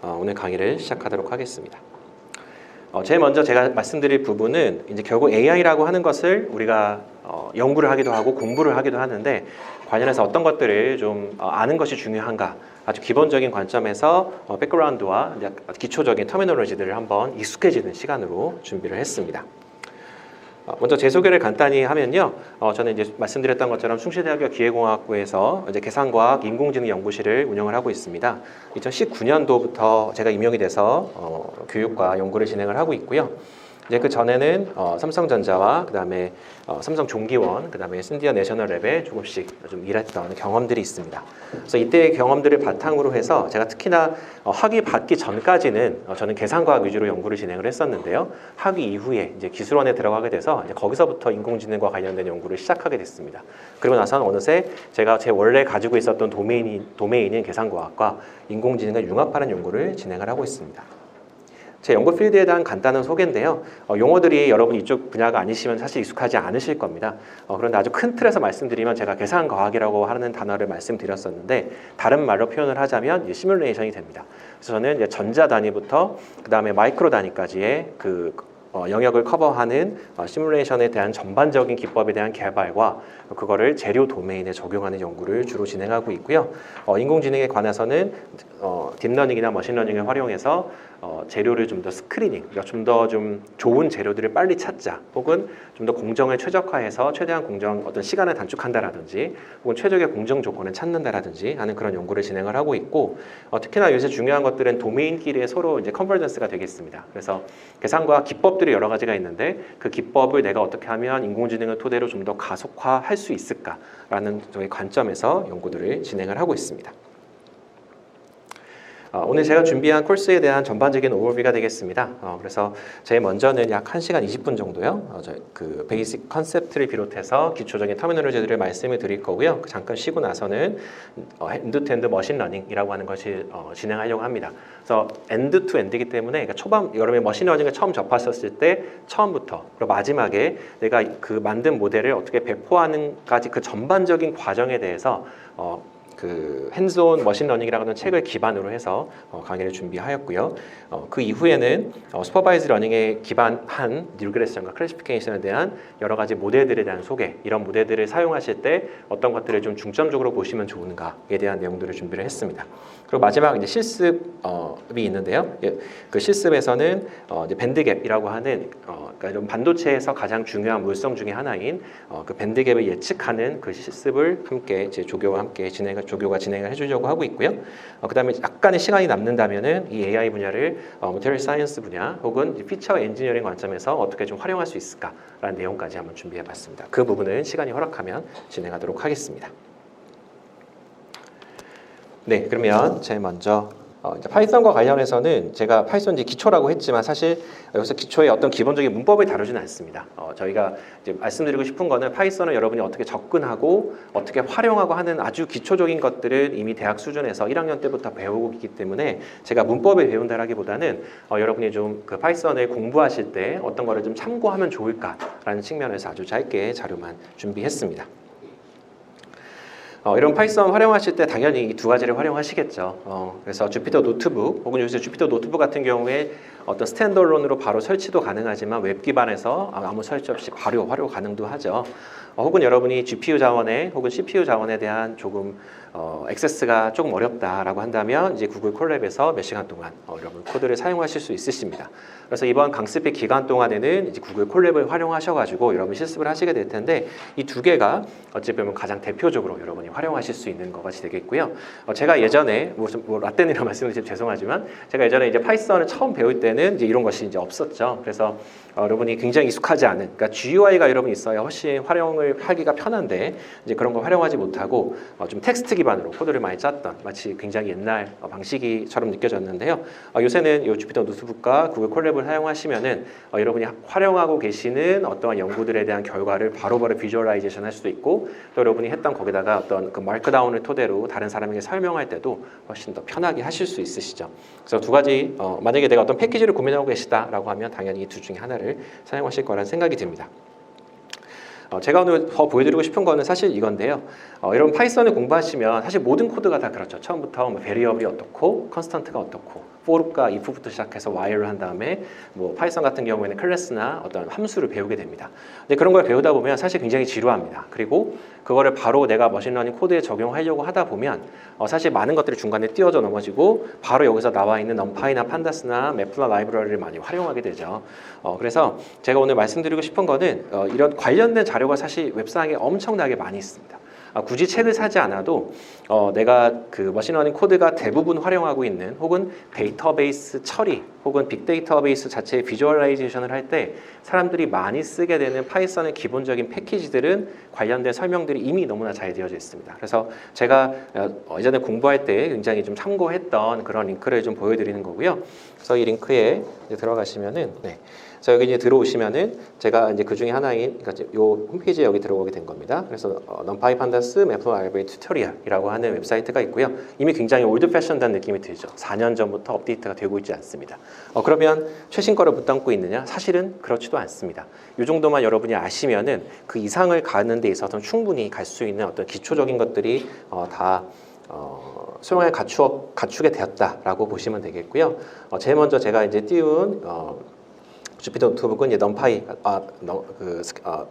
오늘 강의를 시작하도록 하겠습니다. 제일 먼저 제가 말씀드릴 부분은 이제 결국 AI라고 하는 것을 우리가 연구를 하기도 하고 공부를 하기도 하는데 관련해서 어떤 것들을 좀 아는 것이 중요한가, 아주 기본적인 관점에서 백그라운드와 기초적인 터미놀로지들을 한번 익숙해지는 시간으로 준비를 했습니다. 먼저 제 소개를 간단히 하면요, 저는 이제 말씀드렸던 것처럼 충실대학교 기계공학부에서 이제 계산과학 인공지능 연구실을 운영을 하고 있습니다. 2019년도부터 제가 임용이 돼서 교육과 연구를 진행을 하고 있고요. 이제 그 전에는 삼성전자와 그다음에 삼성종기원, 그다음에 신디어 내셔널랩에 조금씩 좀 일했던 경험들이 있습니다. 그래서 이때의 경험들을 바탕으로 해서 제가 특히나 학위 받기 전까지는 저는 계산과학 위주로 연구를 진행을 했었는데요. 학위 이후에 이제 기술원에 들어가게 돼서 이제 거기서부터 인공지능과 관련된 연구를 시작하게 됐습니다. 그리고 나서는 어느새 제가 제 원래 가지고 있었던 도메인인 계산과학과 인공지능을 융합하는 연구를 진행을 하고 있습니다. 제 연구 필드에 대한 간단한 소개인데요. 용어들이 여러분 이쪽 분야가 아니시면 사실 익숙하지 않으실 겁니다. 그런데 아주 큰 틀에서 말씀드리면 제가 계산과학이라고 하는 단어를 말씀드렸었는데 다른 말로 표현을 하자면 시뮬레이션이 됩니다. 그래서 저는 이제 전자 단위부터 그 다음에 마이크로 단위까지의 영역을 커버하는 시뮬레이션에 대한 전반적인 기법에 대한 개발과 그거를 재료 도메인에 적용하는 연구를 주로 진행하고 있고요. 인공지능에 관해서는 딥러닝이나 머신러닝을 활용해서 재료를 좀 더 스크리닝, 그러니까 좀 더 좀 좋은 재료들을 빨리 찾자, 혹은 좀 더 공정을 최적화해서 최대한 어떤 시간을 단축한다라든지, 혹은 최적의 공정 조건을 찾는다라든지 하는 그런 연구를 진행을 하고 있고, 특히나 요새 중요한 것들은 도메인끼리의 서로 이제 컨버전스가 되겠습니다. 그래서 계산과 기법들이 여러 가지가 있는데 그 기법을 내가 어떻게 하면 인공지능을 토대로 좀 더 가속화할 수 있을까라는 저희 관점에서 연구들을 진행을 하고 있습니다. 오늘 제가 준비한 코र्스에 대한 전반적인 오버뷰가 되겠습니다. 그래서 제일 먼저는 약 1시간 20분 정도요. 그 베이직 컨셉트를 비롯해서 기초적인 터미놀로지들을 말씀을 드릴 거고요. 잠깐 쉬고 나서는 엔드-투-엔드 머신러닝이라고 하는 것을 진행하려고 합니다. 그래서 엔드-투-엔드이기 때문에 초반 여러분이 머신러닝을 처음 접하셨을 때 처음부터 그리고 마지막에 내가 그 만든 모델을 어떻게 배포하는까지 그 전반적인 과정에 대해서 그 핸즈온 머신러닝이라고 하는 책을 기반으로 해서 강의를 준비하였고요. 그 이후에는 슈퍼바이즈 러닝에 기반한 리그레션과 클래시피케이션에 대한 여러 가지 모델들에 대한 소개, 이런 모델들을 사용하실 때 어떤 것들을 좀 중점적으로 보시면 좋은가에 대한 내용들을 준비를 했습니다. 그리고 마지막 이제 실습이 있는데요. 그 실습에서는 이제 밴드갭이라고 하는 그러니까 이런 반도체에서 가장 중요한 물성 중에 하나인 그 밴드갭을 예측하는 그 실습을 함께 이제 조교가 진행을 해주려고 하고 있고요. 그다음에 약간의 시간이 남는다면은 이 AI 분야를 머티리얼 사이언스 분야 혹은 피처 엔지니어링 관점에서 어떻게 좀 활용할 수 있을까라는 내용까지 한번 준비해봤습니다. 그 부분은 시간이 허락하면 진행하도록 하겠습니다. 네, 그러면 제일 먼저 이제 파이썬과 관련해서는 제가 파이썬 이제 기초라고 했지만 사실 여기서 기초의 어떤 기본적인 문법을 다루지는 않습니다. 저희가 이제 말씀드리고 싶은 거는 파이썬을 여러분이 어떻게 접근하고 어떻게 활용하고 하는 아주 기초적인 것들은 이미 대학 수준에서 1학년 때부터 배우고 있기 때문에 제가 문법을 배운다라기보다는 여러분이 좀 그 파이썬을 공부하실 때 어떤 거를 좀 참고하면 좋을까라는 측면에서 아주 짧게 자료만 준비했습니다. 이런 파이썬 활용하실 때 당연히 이 두 가지를 활용하시겠죠. 그래서 주피터 노트북 혹은 요새 주피터 노트북 같은 경우에 어떤 스탠드얼론으로 바로 설치도 가능하지만 웹 기반에서 아무 설치 없이 바로 활용 가능도 하죠. 혹은 여러분이 GPU 자원에 혹은 CPU 자원에 대한 조금 액세스가 조금 어렵다라고 한다면 이제 구글 콜랩에서 몇 시간 동안 여러분 코드를 사용하실 수 있으십니다. 그래서 이번 강습의 기간 동안에는 이제 구글 콜랩을 활용하셔가지고 여러분 실습을 하시게 될 텐데 이 두 개가 어찌 보면 가장 대표적으로 여러분이 활용하실 수 있는 것이 되겠고요. 제가 예전에 라떼니라 말씀을 드리면 죄송하지만 제가 예전에 이제 파이썬을 처음 배울 때는 이제 이런 것이 이제 없었죠. 그래서 여러분이 굉장히 익숙하지 않은, 그러니까 GUI가 여러분 있어야 훨씬 활용을 하기가 편한데 이제 그런 걸 활용하지 못하고 좀 텍스트 기반으로 코드를 많이 짰던 마치 굉장히 옛날 방식이처럼 느껴졌는데요. 요새는 이 주피터 노트북과 구글 콜랩을 사용하시면은 여러분이 활용하고 계시는 어떠한 연구들에 대한 결과를 바로바로 비주얼라이제이션 할 수도 있고 또 여러분이 했던 거기다가 어떤 그 마크다운을 토대로 다른 사람에게 설명할 때도 훨씬 더 편하게 하실 수 있으시죠. 그래서 두 가지 만약에 내가 어떤 패키지를 고민하고 계시다라고 하면 당연히 이 두 중에 하나를 사용하실 거라는 생각이 듭니다. 제가 오늘 더 보여드리고 싶은 거는 사실 이건데요. 여러분 파이썬을 공부하시면 사실 모든 코드가 다 그렇죠. 처음부터 베리어블이 어떻고 컨스턴트가 어떻고 for과 if부터 시작해서 while을 한 다음에 뭐 파이썬 같은 경우에는 클래스나 어떤 함수를 배우게 됩니다. 근데 그런 걸 배우다 보면 사실 굉장히 지루합니다. 그리고 그거를 바로 내가 머신러닝 코드에 적용하려고 하다 보면 사실 많은 것들이 중간에 띄어져 넘어지고 바로 여기서 나와 있는 넘파이나 판다스나 매플라 라이브러리를 많이 활용하게 되죠. 그래서 제가 오늘 말씀드리고 싶은 거는 이런 관련된 자료가 사실 웹상에 엄청나게 많이 있습니다. 굳이 책을 사지 않아도 내가 그 머신러닝 코드가 대부분 활용하고 있는 혹은 데이터베이스 처리 혹은 빅데이터베이스 자체의 비주얼라이제이션을 할 때 사람들이 많이 쓰게 되는 파이썬의 기본적인 패키지들은 관련된 설명들이 이미 너무나 잘 되어져 있습니다. 그래서 제가 예전에 공부할 때 굉장히 좀 참고했던 그런 링크를 좀 보여드리는 거고요. 그래서 이 링크에 이제 들어가시면은 그래서 여기 이제 들어오시면은 제가 이제 그 중에 하나인 그러니까 요 홈페이지에 여기 들어오게 된 겁니다. 그래서 numpy pandas 매플 라이브러리 튜토리얼이라고 하는 웹사이트가 있고요. 이미 굉장히 올드 패션된 느낌이 들죠. 4년 전부터 업데이트가 되고 있지 않습니다. 그러면 최신 거를 붙잡고 있느냐? 사실은 그렇지도 않습니다. 이 정도만 여러분이 아시면은 그 이상을 가는 데 있어서는 충분히 갈 수 있는 어떤 기초적인 것들이 다 수용에 갖추게 되었다라고 보시면 되겠고요. 제일 먼저 제가 이제 띄운 주피터 노트북은 이제 numpy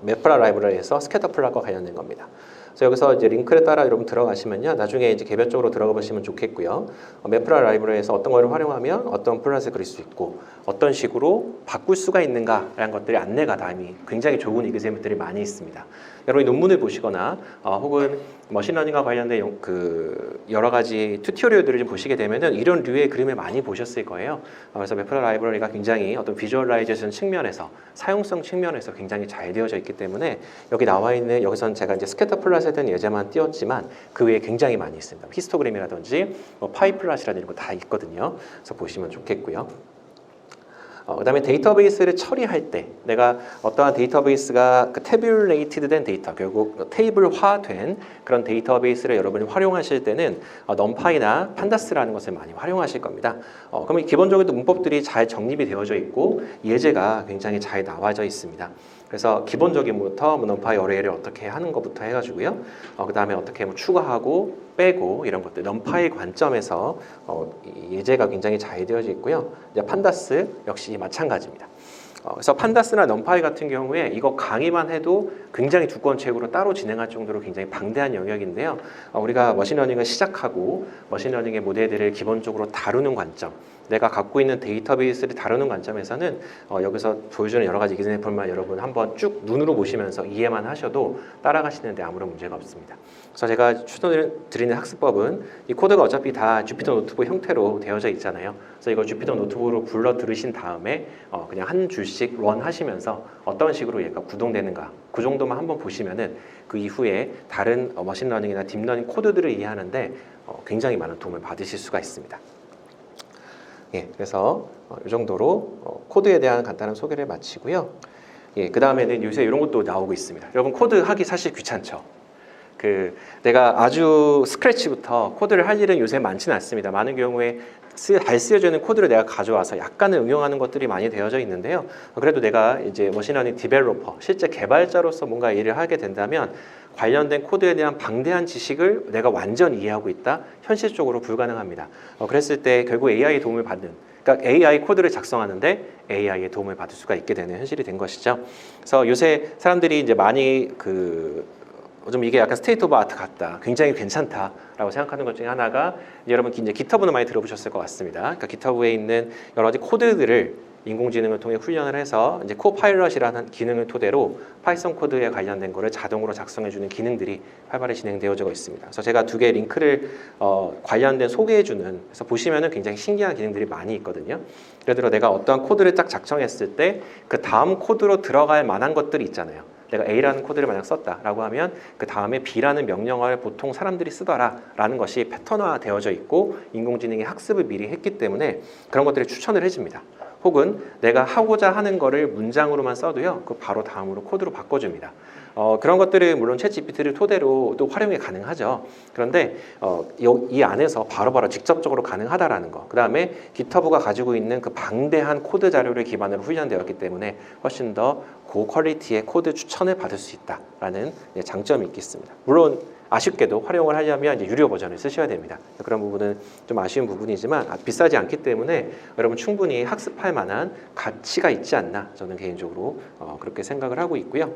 매플라 라이브러리에서 스캐터 플랫과 관련된 겁니다. 그래서 여기서 이제 링크를 따라 여러분 들어가시면요, 나중에 이제 개별적으로 들어가 보시면 좋겠고요. 매플라 라이브러리에서 어떤 거를 활용하면 어떤 플랫을 그릴 수 있고 어떤 식으로 바꿀 수가 있는가라는 것들이 안내가 다 이미 굉장히 좋은 이그제임들이 많이 있습니다. 여러분이 논문을 보시거나 혹은 머신러닝과 관련된 그 여러 가지 튜토리얼들을 좀 보시게 되면은 이런 류의 그림을 많이 보셨을 거예요. 그래서 매플라 라이브러리가 굉장히 어떤 비주얼라이제이션 측면에서 사용성 측면에서 굉장히 잘 되어져 있기 때문에 여기 나와 있는 여기서는 제가 이제 스캐터 플랫에 대한 예제만 띄웠지만 그 외에 굉장히 많이 있습니다. 히스토그램이라든지 파이 플랫이라든지 이런 거 다 있거든요. 그래서 보시면 좋겠고요. 그 다음에 데이터베이스를 처리할 때 내가 어떠한 데이터베이스가 태뷸레이티드 된 데이터, 결국 테이블화된 그런 데이터베이스를 여러분이 활용하실 때는 numpy나 판다스라는 것을 많이 활용하실 겁니다. 그러면 기본적으로 문법들이 잘 정립이 되어져 있고 예제가 굉장히 잘 나와져 있습니다. 그래서 기본적인부터 numpy 어레이를 어떻게 하는 것부터 해가지고요. 그 다음에 어떻게 뭐 추가하고 빼고 이런 것들 numpy 관점에서 예제가 굉장히 잘 되어져 있고요. 이제 판다스 역시 마찬가지입니다. 그래서 판다스나 numpy 같은 경우에 이거 강의만 해도 굉장히 두꺼운 책으로 따로 진행할 정도로 굉장히 방대한 영역인데요. 우리가 머신러닝을 시작하고 머신러닝의 모델들을 기본적으로 다루는 관점, 내가 갖고 있는 데이터베이스를 다루는 관점에서는 여기서 보여주는 여러 가지 이그제임플만 여러분 한번 쭉 눈으로 보시면서 이해만 하셔도 따라가시는데 아무런 문제가 없습니다. 그래서 제가 추천드리는 학습법은 이 코드가 어차피 다 주피터 노트북 형태로 되어져 있잖아요. 그래서 이걸 주피터 노트북으로 불러 들으신 다음에 그냥 한 줄씩 런 하시면서 어떤 식으로 얘가 구동되는가 그 정도만 한번 보시면은 그 이후에 다른 머신러닝이나 딥러닝 코드들을 이해하는데 굉장히 많은 도움을 받으실 수가 있습니다. 그래서 이 정도로 코드에 대한 간단한 소개를 마치고요. 그 다음에는 요새 이런 것도 나오고 있습니다. 여러분 코드 하기 사실 귀찮죠. 내가 아주 스크래치부터 코드를 할 일은 요새 많지는 않습니다. 많은 경우에 잘 쓰여져 있는 코드를 내가 가져와서 약간은 응용하는 것들이 많이 되어져 있는데요. 그래도 내가 이제 머신러닝 디벨로퍼, 실제 개발자로서 뭔가 일을 하게 된다면 관련된 코드에 대한 방대한 지식을 내가 완전히 이해하고 있다? 현실적으로 불가능합니다. 그랬을 때 결국 AI의 도움을 받는, 그러니까 AI 코드를 작성하는데 AI의 도움을 받을 수가 있게 되는 현실이 된 것이죠. 그래서 요새 사람들이 이제 많이 좀 이게 약간 스테이트 오브 아트 같다, 굉장히 괜찮다라고 생각하는 것 중에 하나가 여러분 이제 GitHub는 많이 들어보셨을 것 같습니다. 그러니까 GitHub에 있는 여러 가지 코드들을 인공지능을 통해 훈련을 해서 이제 코파일럿이라는 기능을 토대로 파이썬 코드에 관련된 거를 자동으로 작성해주는 기능들이 활발히 진행되어지고 있습니다. 그래서 제가 두 개의 링크를 관련된 소개해주는, 그래서 보시면은 굉장히 신기한 기능들이 많이 있거든요. 예를 들어 내가 어떠한 코드를 딱 작성했을 때 그 다음 코드로 들어갈 만한 것들이 있잖아요. 내가 A라는 코드를 만약 썼다라고 하면 그 다음에 B라는 명령어를 보통 사람들이 쓰더라라는 것이 패턴화 되어져 있고 인공지능이 학습을 미리 했기 때문에 그런 것들을 추천을 해줍니다. 혹은 내가 하고자 하는 거를 문장으로만 써도요, 그 바로 다음으로 코드로 바꿔줍니다. 그런 것들을 물론 챗GPT를 토대로도 활용이 가능하죠. 그런데 이 안에서 바로바로 직접적으로 가능하다라는 거. 그 다음에 GitHub가 가지고 있는 그 방대한 코드 자료를 기반으로 훈련되었기 때문에 훨씬 더 고퀄리티의 코드 추천을 받을 수 있다라는 장점이 있겠습니다. 물론 아쉽게도 활용을 하려면 이제 유료 버전을 쓰셔야 됩니다. 그런 부분은 좀 아쉬운 부분이지만 비싸지 않기 때문에 여러분 충분히 학습할 만한 가치가 있지 않나 저는 개인적으로 그렇게 생각을 하고 있고요.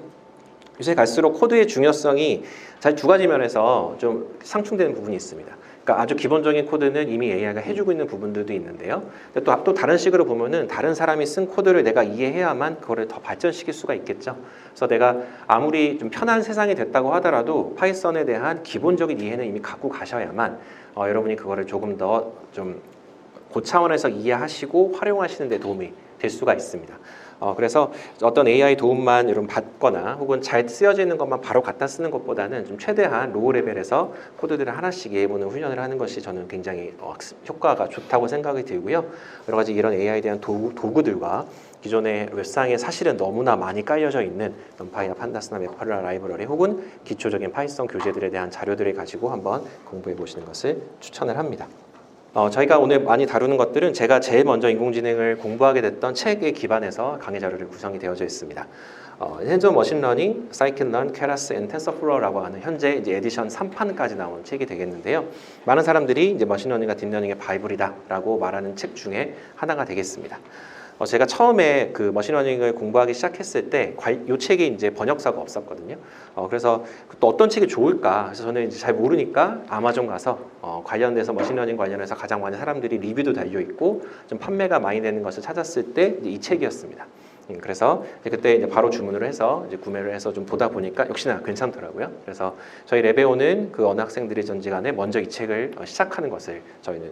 요새 갈수록 코드의 중요성이 사실 두 가지 면에서 좀 상충되는 부분이 있습니다. 그러니까 아주 기본적인 코드는 이미 AI가 해주고 있는 부분들도 있는데요. 또 다른 식으로 보면은 다른 사람이 쓴 코드를 내가 이해해야만 그거를 더 발전시킬 수가 있겠죠. 그래서 내가 아무리 좀 편한 세상이 됐다고 하더라도 파이썬에 대한 기본적인 이해는 이미 갖고 가셔야만 여러분이 그거를 조금 더 좀 고차원에서 이해하시고 활용하시는 데 도움이 될 수가 있습니다. 그래서 어떤 AI 도움만 여러분 받거나 혹은 잘 쓰여져 있는 것만 바로 갖다 쓰는 것보다는 좀 최대한 로우 레벨에서 코드들을 하나씩 이해해보는 훈련을 하는 것이 저는 굉장히 효과가 좋다고 생각이 들고요. 여러 가지 이런 AI에 대한 도구들과 기존의 웹상에 사실은 너무나 많이 깔려져 있는 넘파이나 판다스나 메퍼라 라이브러리 혹은 기초적인 파이썬 교재들에 대한 자료들을 가지고 한번 공부해 보시는 것을 추천을 합니다. 저희가 오늘 많이 다루는 것들은 제가 제일 먼저 인공지능을 공부하게 됐던 책에 기반해서 강의 자료를 구성이 되어져 있습니다. 핸즈온 머신러닝, 사이클런, 케라스 앤 텐서플로우라고 하는 현재 이제 에디션 3판까지 나온 책이 되겠는데요. 많은 사람들이 이제 머신러닝과 딥러닝의 바이블이다라고 말하는 책 중에 하나가 되겠습니다. 제가 처음에 그 머신러닝을 공부하기 시작했을 때 이 책이 이제 번역사가 없었거든요. 그래서 또 어떤 책이 좋을까? 그래서 저는 이제 잘 모르니까 아마존 가서 관련돼서 머신러닝 관련해서 가장 많은 사람들이 리뷰도 달려 있고 좀 판매가 많이 되는 것을 찾았을 때 이 책이었습니다. 그래서 그때 이제 바로 주문을 해서 이제 구매를 해서 좀 보다 보니까 역시나 괜찮더라고요. 그래서 저희 랩에 오는 그 어느 학생들이 전지간에 먼저 이 책을 시작하는 것을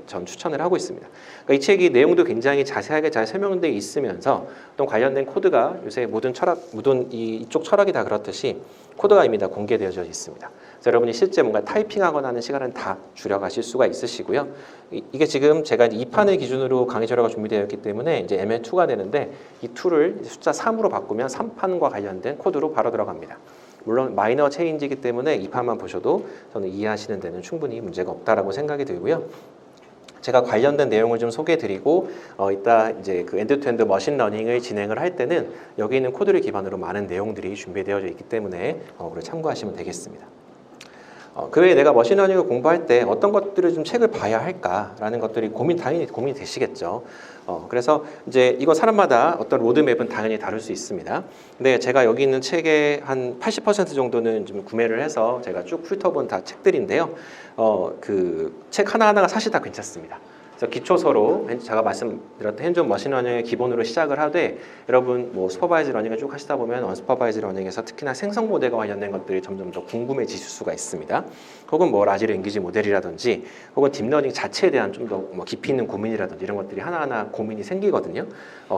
전 추천을 하고 있습니다. 그러니까 이 책이 내용도 굉장히 자세하게 잘 설명되어 있으면서 또 관련된 코드가 요새 모든 이쪽 철학이 다 그렇듯이 코드가 이미 다 공개되어져 있습니다. 그래서 여러분이 실제 뭔가 타이핑하거나 하는 시간은 다 줄여가실 수가 있으시고요. 이게 지금 제가 이제 2판을 기준으로 강의 자료가 준비되어 있기 때문에 이제 ML2가 되는데 이 2를 숫자 3으로 바꾸면 3판과 관련된 코드로 바로 들어갑니다. 물론 마이너 체인지이기 때문에 2판만 보셔도 저는 이해하시는 데는 충분히 문제가 없다라고 생각이 들고요. 제가 관련된 내용을 좀 소개해드리고 이따 이제 그 엔드-투-엔드 머신러닝을 진행을 할 때는 여기 있는 코드를 기반으로 많은 내용들이 준비되어져 있기 때문에 그걸 참고하시면 되겠습니다. 그 외에 내가 머신러닝을 공부할 때 어떤 것들을 좀 책을 봐야 할까라는 것들이 당연히 고민이 되시겠죠. 그래서 이제 이거 사람마다 어떤 로드맵은 당연히 다를 수 있습니다. 근데 제가 여기 있는 책의 한 80% 정도는 좀 구매를 해서 제가 쭉 훑어본 다 책들인데요. 그 책 하나하나가 사실 다 괜찮습니다. 그래서 기초서로 제가 말씀드렸던 핸즈온 머신러닝의 기본으로 시작을 하되 여러분 뭐 슈퍼바이즈 러닝을 쭉 하시다 보면 언슈퍼바이즈 러닝에서 특히나 생성 모델과 관련된 것들이 점점 더 궁금해지실 수가 있습니다. 혹은 뭐 라지 랭귀지 모델이라든지 혹은 딥러닝 자체에 대한 좀 더 뭐 깊이 있는 고민이라든지 이런 것들이 하나하나 고민이 생기거든요.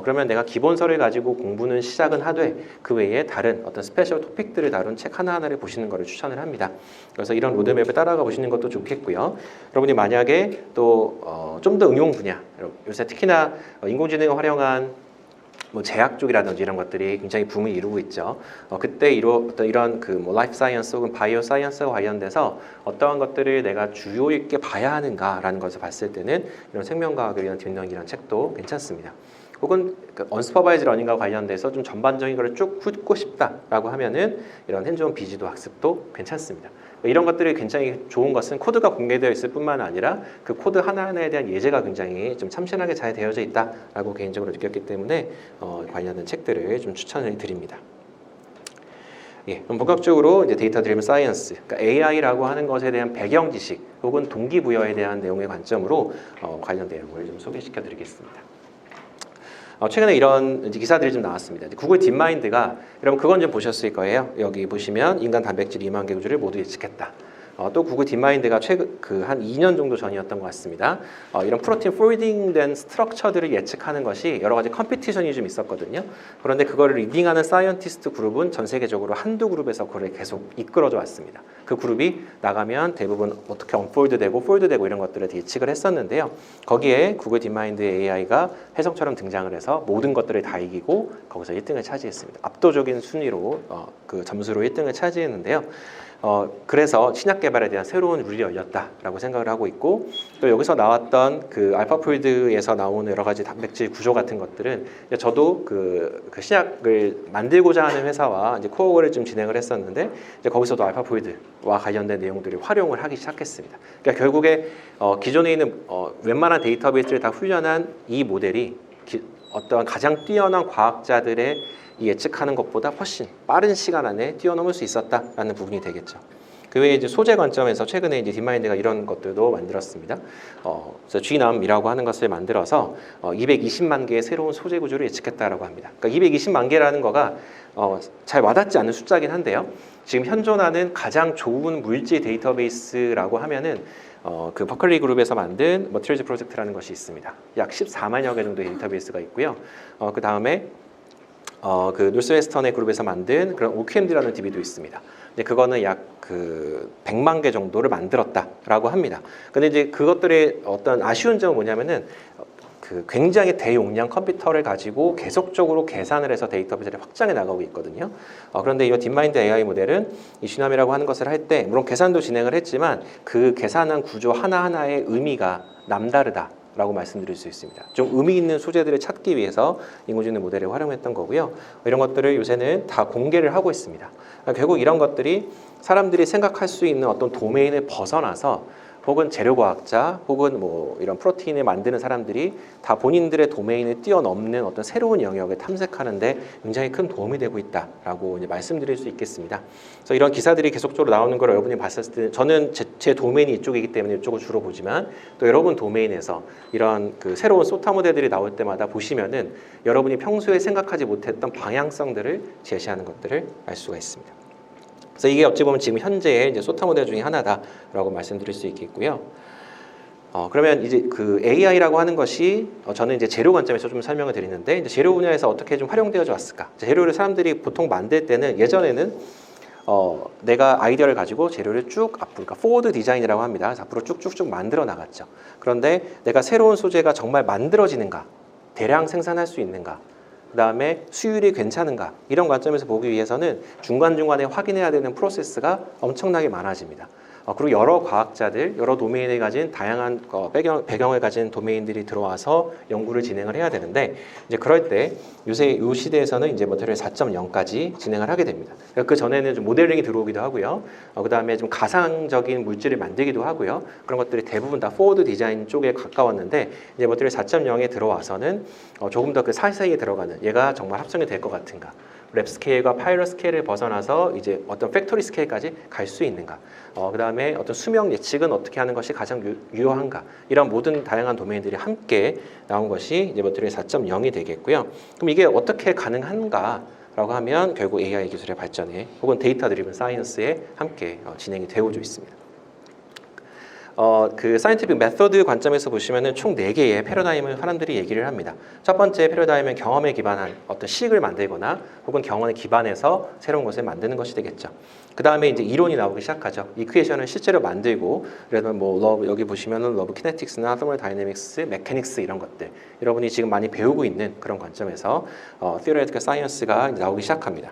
그러면 내가 기본서를 가지고 공부는 시작은 하되 그 외에 다른 어떤 스페셜 토픽들을 다룬 책 하나하나를 보시는 것을 추천을 합니다. 그래서 이런 로드맵을 따라가 보시는 것도 좋겠고요. 여러분이 만약에 또 좀 더 응용 분야, 요새 특히나 인공지능을 활용한 뭐 제약 쪽이라든지 이런 것들이 굉장히 붐을 이루고 있죠. 그때 이런 그 뭐 라이프 사이언스 혹은 바이오 사이언스와 관련돼서 어떠한 것들을 내가 주요 있게 봐야 하는가라는 것을 봤을 때는 이런 생명과학에 대한 딥러닝이라는 책도 괜찮습니다. 혹은 그 언슈퍼바이즈 러닝과 관련돼서 좀 전반적인 걸 쭉 훑고 싶다라고 하면은 이런 핸즈온 비지도 학습도 괜찮습니다. 이런 것들이 굉장히 좋은 것은 코드가 공개되어 있을 뿐만 아니라 그 코드 하나하나에 대한 예제가 굉장히 좀 참신하게 잘 되어져 있다라고 개인적으로 느꼈기 때문에 관련된 책들을 좀 추천을 드립니다. 예, 본격적으로 이제 데이터 드리븐 사이언스, 그러니까 AI라고 하는 것에 대한 배경 지식 혹은 동기부여에 대한 내용의 관점으로 관련 내용을 좀 소개시켜 드리겠습니다. 최근에 이런 기사들이 좀 나왔습니다. 구글 딥마인드가 여러분 그건 좀 보셨을 거예요. 여기 보시면 인간 단백질 2만 개 구조를 모두 예측했다. 또 구글 딥마인드가 최근 한 2년 정도 전이었던 것 같습니다. 이런 프로틴 폴딩된 스트럭처들을 예측하는 것이 여러 가지 컴피티션이 좀 있었거든요. 그런데 그거를 리딩하는 사이언티스트 그룹은 전 세계적으로 한두 그룹에서 그걸 계속 이끌어져 왔습니다. 그 그룹이 나가면 대부분 어떻게 언폴드되고 폴드되고 이런 것들을 예측을 했었는데요. 거기에 구글 딥마인드의 AI가 혜성처럼 등장을 해서 모든 것들을 다 이기고 거기서 1등을 차지했습니다. 압도적인 순위로 그 점수로 1등을 차지했는데요. 그래서 신약 개발에 대한 새로운 룰이 열렸다라고 생각을 하고 있고, 또 여기서 나왔던 그 알파폴드에서 나오는 여러 가지 단백질 구조 같은 것들은 저도 그 신약을 만들고자 하는 회사와 이제 코어를 좀 진행을 했었는데, 이제 거기서도 알파폴드와 관련된 내용들을 활용을 하기 시작했습니다. 그러니까 결국에 기존에 있는 웬만한 데이터베이스를 다 훈련한 이 모델이 어떤 가장 뛰어난 과학자들의 예측하는 것보다 훨씬 빠른 시간 안에 뛰어넘을 수 있었다라는 부분이 되겠죠. 그 외에 이제 소재 관점에서 최근에 이제 딥마인드가 이런 것들도 만들었습니다. 그래서 Gnom이라고 하는 것을 만들어서 220만 개의 새로운 소재 구조를 예측했다라고 합니다. 그러니까 220만 개라는 거가 잘 와닿지 않는 숫자긴 한데요. 지금 현존하는 가장 좋은 물질 데이터베이스라고 하면은 그 버클리 그룹에서 만든 머티리얼즈 프로젝트라는 것이 있습니다. 약 14만여 개 정도의 데이터베이스가 있고요. 그 다음에 그 노스웨스턴의 그룹에서 만든 그런 OQMD라는 DB도 있습니다. 근데 그거는 약 그 100만 개 정도를 만들었다라고 합니다. 근데 이제 그것들의 어떤 아쉬운 점은 뭐냐면은 그 굉장히 대용량 컴퓨터를 가지고 계속적으로 계산을 해서 데이터베이스를 확장해 나가고 있거든요. 그런데 이 딥마인드 AI 모델은 이 쥐남이라고 하는 것을 할 때 물론 계산도 진행을 했지만 그 계산한 구조 하나하나의 의미가 남다르다 라고 말씀드릴 수 있습니다. 좀 의미 있는 소재들을 찾기 위해서 인공지능 모델을 활용했던 거고요. 이런 것들을 요새는 다 공개를 하고 있습니다. 결국 이런 것들이 사람들이 생각할 수 있는 어떤 도메인을 벗어나서 혹은 재료과학자 혹은 뭐 이런 프로테인을 만드는 사람들이 다 본인들의 도메인을 뛰어넘는 어떤 새로운 영역을 탐색하는데 굉장히 큰 도움이 되고 있다라고 이제 말씀드릴 수 있겠습니다. 그래서 이런 기사들이 계속적으로 나오는 걸 여러분이 봤을 때 저는 제 도메인이 이쪽이기 때문에 이쪽을 주로 보지만 또 여러분 도메인에서 이런 그 새로운 소타 모델들이 나올 때마다 보시면은 여러분이 평소에 생각하지 못했던 방향성들을 제시하는 것들을 알 수가 있습니다. 그래서 이게 어찌 보면 지금 현재의 이제 소타 모델 중에 하나다라고 말씀드릴 수 있겠고요. 그러면 이제 그 AI라고 하는 것이 저는 이제 재료 관점에서 좀 설명을 드리는데, 이제 재료 분야에서 어떻게 좀 활용되어져 왔을까? 재료를 사람들이 보통 만들 때는 예전에는 내가 아이디어를 가지고 재료를 쭉 앞으로, 그러니까 포워드 디자인이라고 합니다. 그래서 앞으로 쭉쭉쭉 만들어 나갔죠. 그런데 내가 새로운 소재가 정말 만들어지는가, 대량 생산할 수 있는가, 그 다음에 수율이 괜찮은가, 이런 관점에서 보기 위해서는 중간중간에 확인해야 되는 프로세스가 엄청나게 많아집니다. 그리고 여러 과학자들, 여러 도메인을 가진 다양한 배경을 가진 도메인들이 들어와서 연구를 진행을 해야 되는데, 이제 그럴 때 요새 이 시대에서는 이제 머티리얼 4.0까지 진행을 하게 됩니다. 그 전에는 좀 모델링이 들어오기도 하고요. 그 다음에 좀 가상적인 물질을 만들기도 하고요. 그런 것들이 대부분 다 포워드 디자인 쪽에 가까웠는데, 이제 머티리얼 4.0에 들어와서는 조금 더 그 사이사이에 들어가는, 얘가 정말 합성이 될 것 같은가, 랩 스케일과 파일럿 스케일을 벗어나서 이제 어떤 팩토리 스케일까지 갈 수 있는가, 그 다음에 어떤 수명 예측은 어떻게 하는 것이 가장 유효한가, 이런 모든 다양한 도메인들이 함께 나온 것이 이제 머티리얼 4.0이 되겠고요. 그럼 이게 어떻게 가능한가 라고 하면 결국 AI 기술의 발전에 혹은 데이터 드리븐 사이언스에 함께 진행이 되어져 있습니다. 그 사이언티픽 메소드 관점에서 보시면은 총 4개의 패러다임을 사람들이 얘기를 합니다. 첫 번째 패러다임은 경험에 기반한 어떤 식을 만들거나 혹은 경험에 기반해서 새로운 것을 만드는 것이 되겠죠. 그 다음에 이제 이론이 나오기 시작하죠. 이퀘이션을 실제로 만들고, 그래서 뭐 여기 보시면은 러브 키네틱스나 터멀 다이내믹스, 메카닉스 이런 것들, 여러분이 지금 많이 배우고 있는 그런 관점에서 theoretical science가 나오기 시작합니다.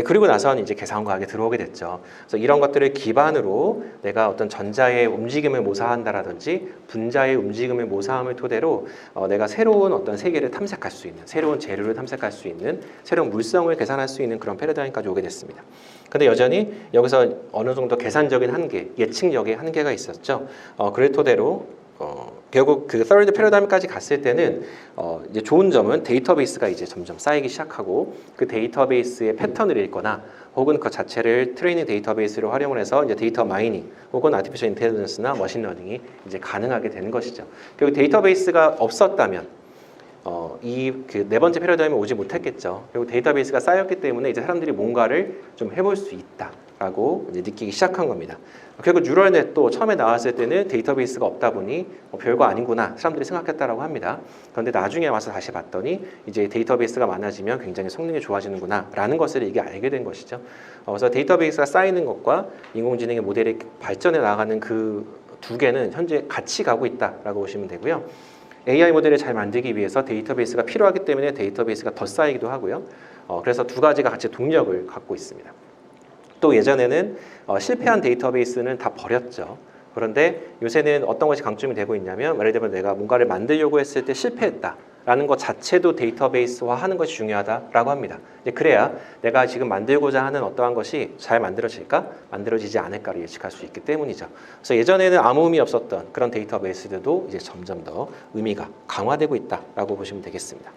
그리고 나서는 이제 계산과학에 들어오게 됐죠. 그래서 이런 것들을 기반으로 내가 어떤 전자의 움직임을 모사한다라든지 분자의 움직임을 모사함을 토대로 내가 새로운 어떤 세계를 탐색할 수 있는, 새로운 재료를 탐색할 수 있는, 새로운 물성을 계산할 수 있는 그런 패러다임까지 오게 됐습니다. 근데 여전히 여기서 어느 정도 계산적인 한계, 예측력의 한계가 있었죠. 그를 토대로 결국 그 third 패러다임까지 갔을 때는 이제 좋은 점은 데이터베이스가 이제 점점 쌓이기 시작하고, 그 데이터베이스의 패턴을 읽거나 혹은 그 자체를 트레이닝 데이터베이스로 활용을 해서 이제 데이터 마이닝 혹은 아티피셜 인텔리전스나 머신러닝이 이제 가능하게 되는 것이죠. 결국 데이터베이스가 없었다면 이 그 네 번째 패러다임에 오지 못했겠죠. 그리고 데이터베이스가 쌓였기 때문에 이제 사람들이 뭔가를 좀 해볼 수 있다라고 이제 느끼기 시작한 겁니다. 결국 뉴럴넷도 처음에 나왔을 때는 데이터베이스가 없다 보니 별거 아니구나 사람들이 생각했다라고 합니다. 그런데 나중에 와서 다시 봤더니 이제 데이터베이스가 많아지면 굉장히 성능이 좋아지는구나 라는 것을 이게 알게 된 것이죠. 그래서 데이터베이스가 쌓이는 것과 인공지능의 모델이 발전해 나가는 그 두 개는 현재 같이 가고 있다라고 보시면 되고요. AI 모델을 잘 만들기 위해서 데이터베이스가 필요하기 때문에 데이터베이스가 더 쌓이기도 하고요. 그래서 두 가지가 같이 동력을 갖고 있습니다. 또 예전에는 실패한 데이터베이스는 다 버렸죠. 그런데 요새는 어떤 것이 강점이 되고 있냐면 예를 들면 내가 뭔가를 만들려고 했을 때 실패했다라는 것 자체도 데이터베이스화하는 것이 중요하다라고 합니다. 그래야 내가 지금 만들고자 하는 어떠한 것이 잘 만들어질까? 만들어지지 않을까를 예측할 수 있기 때문이죠. 그래서 예전에는 아무 의미 없었던 그런 데이터베이스들도 이제 점점 더 의미가 강화되고 있다라고 보시면 되겠습니다.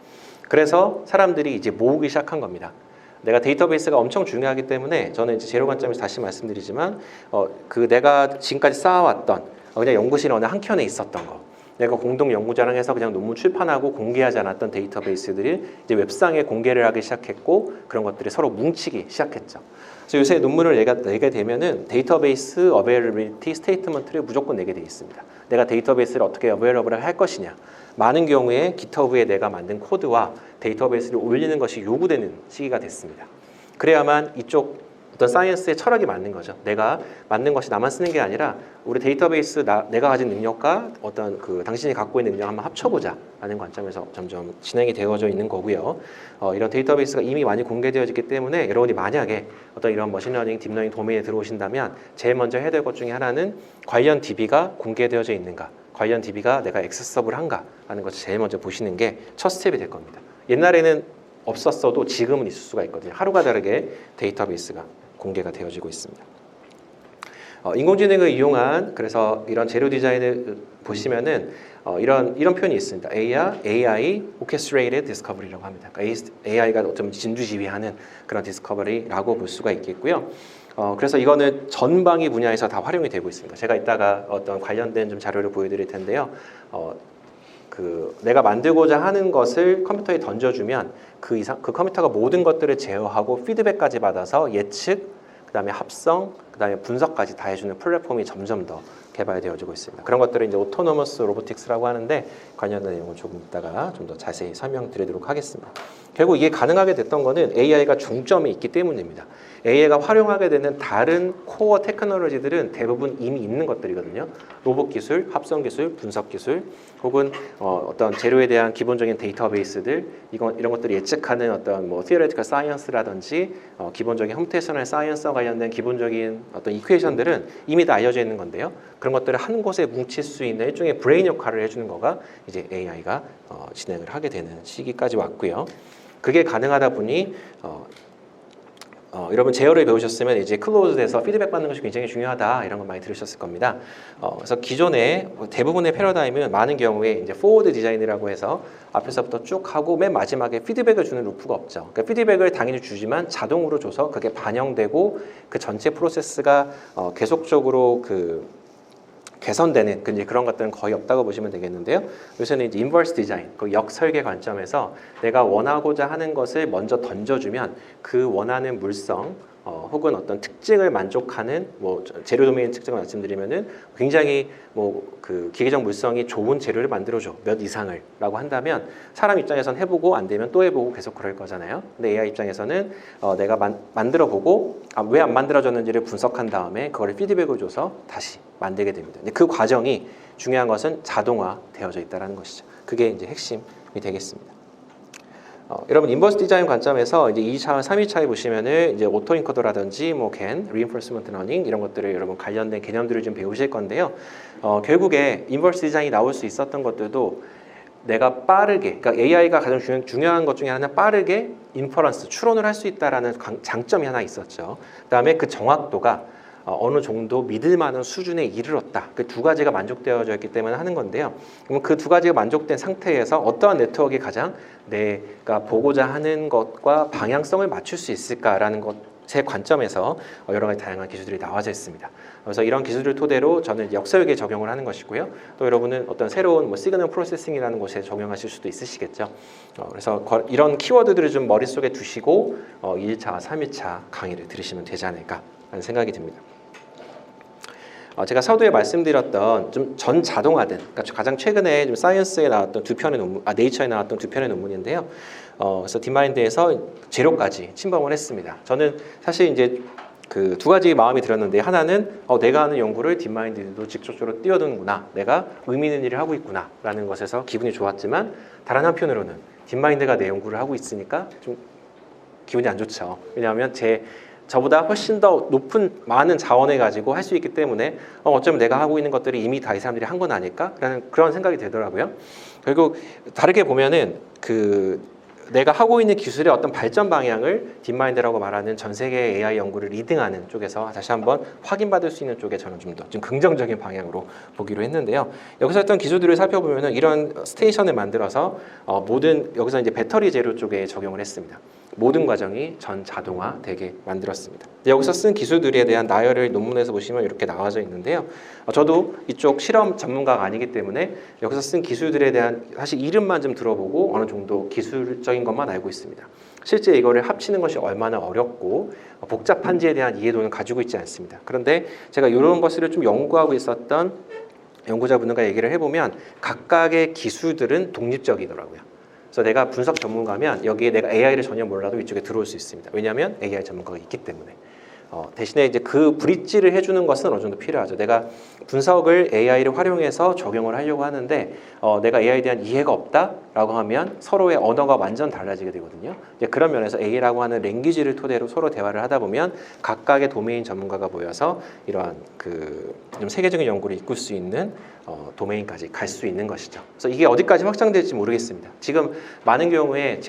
그래서 사람들이 이제 모으기 시작한 겁니다. 내가 데이터베이스가 엄청 중요하기 때문에 저는 이제 재료 관점에서 다시 말씀드리지만 내가 지금까지 쌓아왔던 그냥 연구실 어느 한 켠에 있었던 거, 내가 공동 연구자랑해서 그냥 논문 출판하고 공개하지 않았던 데이터베이스들이 이제 웹상에 공개를 하기 시작했고 그런 것들이 서로 뭉치기 시작했죠. 그래서 요새 논문을 내게 되면은 데이터베이스 어베일러빌리티 스테이트먼트를 무조건 내게 돼 있습니다. 내가 데이터베이스를 어떻게 어베일러블을 할 것이냐. 많은 경우에 GitHub에 내가 만든 코드와 데이터베이스를 올리는 것이 요구되는 시기가 됐습니다. 그래야만 이쪽 어떤 사이언스의 철학이 맞는 거죠. 내가 만든 것이 나만 쓰는 게 아니라 우리 데이터베이스 내가 가진 능력과 어떤 당신이 갖고 있는 능력 한번 합쳐보자 라는 관점에서 점점 진행이 되어져 있는 거고요. 이런 데이터베이스가 이미 많이 공개되어졌기 때문에 여러분이 만약에 어떤 이런 머신러닝, 딥러닝 도메인에 들어오신다면 제일 먼저 해야 될 것 중에 하나는 관련 DB가 공개되어져 있는가, 관련 DB가 내가 액세서블한가 하는 것을 제일 먼저 보시는 게 첫 스텝이 될 겁니다. 옛날에는 없었어도 지금은 있을 수가 있거든요. 하루가 다르게 데이터베이스가 공개가 되어지고 있습니다. 인공지능을 이용한 그래서 이런 재료 디자인을 보시면은 이런 표현이 있습니다. AI Orchestrated Discovery라고 합니다. 그러니까 AI가 좀 진두지휘하는 그런 디스커버리라고 볼 수가 있겠고요. 그래서 이거는 전방위 분야에서 다 활용이 되고 있습니다. 제가 이따가 어떤 관련된 좀 자료를 보여드릴 텐데요. 내가 만들고자 하는 것을 컴퓨터에 던져주면 그 컴퓨터가 모든 것들을 제어하고 피드백까지 받아서 예측, 그다음에 합성, 그다음에 분석까지 다 해주는 플랫폼이 점점 더 개발되어지고 있습니다. 그런 것들을 이제 오토노머스 로보틱스라고 하는데 관련된 내용을 조금 이따가 좀 더 자세히 설명드리도록 하겠습니다. 결국 이게 가능하게 됐던 거는 AI가 중점이 있기 때문입니다. AI가 활용하게 되는 다른 코어 테크놀로지들은 대부분 이미 있는 것들이거든요. 로봇 기술, 합성 기술, 분석 기술, 혹은 어떤 재료에 대한 기본적인 데이터베이스들, 이런 것들을 예측하는 어떤 theoretical science라든지 기본적인 컴퓨테이셔널 사이언스와 관련된 기본적인 어떤 이퀘이션들은 이미 다 알려져 있는 건데요. 그런 것들을 한 곳에 뭉칠 수 있는 일종의 브레인 역할을 해주는 거가 이제 AI가 진행을 하게 되는 시기까지 왔고요. 그게 가능하다 보니 여러분 제어를 배우셨으면 이제 클로즈돼서 피드백 받는 것이 굉장히 중요하다 이런 거 많이 들으셨을 겁니다. 그래서 기존의 대부분의 패러다임은 많은 경우에 이제 포워드 디자인이라고 해서 앞에서부터 쭉 하고 맨 마지막에 피드백을 주는 루프가 없죠. 그러니까 피드백을 당연히 주지만 자동으로 줘서 그게 반영되고 그 전체 프로세스가 계속적으로 개선되는 그런 것들은 거의 없다고 보시면 되겠는데요. 요새는 이제 인버스 디자인, 역설계 관점에서 내가 원하고자 하는 것을 먼저 던져주면 그 원하는 물성 혹은 어떤 특징을 만족하는 재료 도메인 특징을 말씀드리면은 굉장히 기계적 물성이 좋은 재료를 만들어줘 몇 이상을라고 한다면 사람 입장에선 해보고 안 되면 또 해보고 계속 그럴 거잖아요. 근데 AI 입장에서는 내가 만들어보고 왜 안 만들어졌는지를 분석한 다음에 그걸 피드백을 줘서 다시 만들게 됩니다. 근데 그 과정이 중요한 것은 자동화 되어져 있다는 것이죠. 그게 이제 핵심이 되겠습니다. 여러분 인버스 디자인 관점에서 이제 2차, 3위차에 보시면은 이제 오토 인코더라든지 GAN, Reinforcement Learning 이런 것들을 여러분 관련된 개념들을 좀 배우실 건데요. 결국에 인버스 디자인이 나올 수 있었던 것들도 내가 빠르게, 그러니까 AI가 가장 중요한 것 중에 하나는 빠르게 인퍼런스, 추론을 할 수 있다라는 장점이 하나 있었죠. 그다음에 그 정확도가 어느 정도 믿을 만한 수준에 이르렀다. 그 두 가지가 만족되어져 있기 때문에 하는 건데요. 그럼 그 두 가지가 만족된 상태에서 어떠한 네트워크가 가장 내가 보고자 하는 것과 방향성을 맞출 수 있을까라는 것의 관점에서 여러 가지 다양한 기술들이 나와져 있습니다. 그래서 이런 기술을 토대로 저는 역설계 적용을 하는 것이고요. 또 여러분은 어떤 새로운 시그널 프로세싱이라는 곳에 적용하실 수도 있으시겠죠. 그래서 이런 키워드들을 좀 머릿속에 두시고 2차, 3위차 강의를 들으시면 되지 않을까 하는 생각이 듭니다. 제가 서두에 말씀드렸던 좀 전 자동화된, 그러니까 가장 최근에 좀 사이언스에 나왔던 네이처에 나왔던 두 편의 논문인데요. 그래서 딥마인드에서 재료까지 침범을 했습니다. 저는 사실 이제 그 두 가지 마음이 들었는데 하나는 내가 하는 연구를 딥마인드도 직접적으로 뛰어드는구나, 내가 의미 있는 일을 하고 있구나라는 것에서 기분이 좋았지만 다른 한편으로는 딥마인드가 내 연구를 하고 있으니까 좀 기분이 안 좋죠. 왜냐하면 제 저보다 훨씬 더 높은 많은 자원을 가지고 할 수 있기 때문에 어쩌면 내가 하고 있는 것들이 이미 다 이 사람들이 한 건 아닐까라는 그런 생각이 들더라고요. 결국 다르게 보면은 내가 하고 있는 기술의 어떤 발전 방향을 딥마인드라고 말하는 전 세계 AI 연구를 리딩하는 쪽에서 다시 한번 확인받을 수 있는 쪽에 저는 좀 긍정적인 방향으로 보기로 했는데요. 여기서 어떤 기술들을 살펴보면은 이런 스테이션을 만들어서 여기서 이제 배터리 재료 쪽에 적용을 했습니다. 모든 과정이 전 자동화 되게 만들었습니다. 여기서 쓴 기술들에 대한 나열을 논문에서 보시면 이렇게 나와져 있는데요. 저도 이쪽 실험 전문가가 아니기 때문에 여기서 쓴 기술들에 대한 사실 이름만 좀 들어보고 어느 정도 기술적인 것만 알고 있습니다. 실제 이거를 합치는 것이 얼마나 어렵고 복잡한지에 대한 이해도는 가지고 있지 않습니다. 그런데 제가 이런 것을 좀 연구하고 있었던 연구자분들과 얘기를 해보면 각각의 기술들은 독립적이더라고요. 그래서 내가 분석 전문가면 여기에 내가 AI를 전혀 몰라도 이쪽에 들어올 수 있습니다. 왜냐하면 AI 전문가가 있기 때문에. 대신에 이제 그 브릿지를 해주는 것은 어느 정도 필요하죠. 내가 분석을 AI를 활용해서 적용을 하려고 하는데 내가 AI에 대한 이해가 없다라고 하면 서로의 언어가 완전 달라지게 되거든요. 이제 그런 면에서 AI라고 하는 랭귀지를 토대로 서로 대화를 하다 보면 각각의 도메인 전문가가 모여서 이러한 좀 세계적인 연구를 이끌 수 있는 도메인까지 갈 수 있는 것이죠. 그래서 이게 어디까지 확장될지 모르겠습니다. 지금 많은 경우에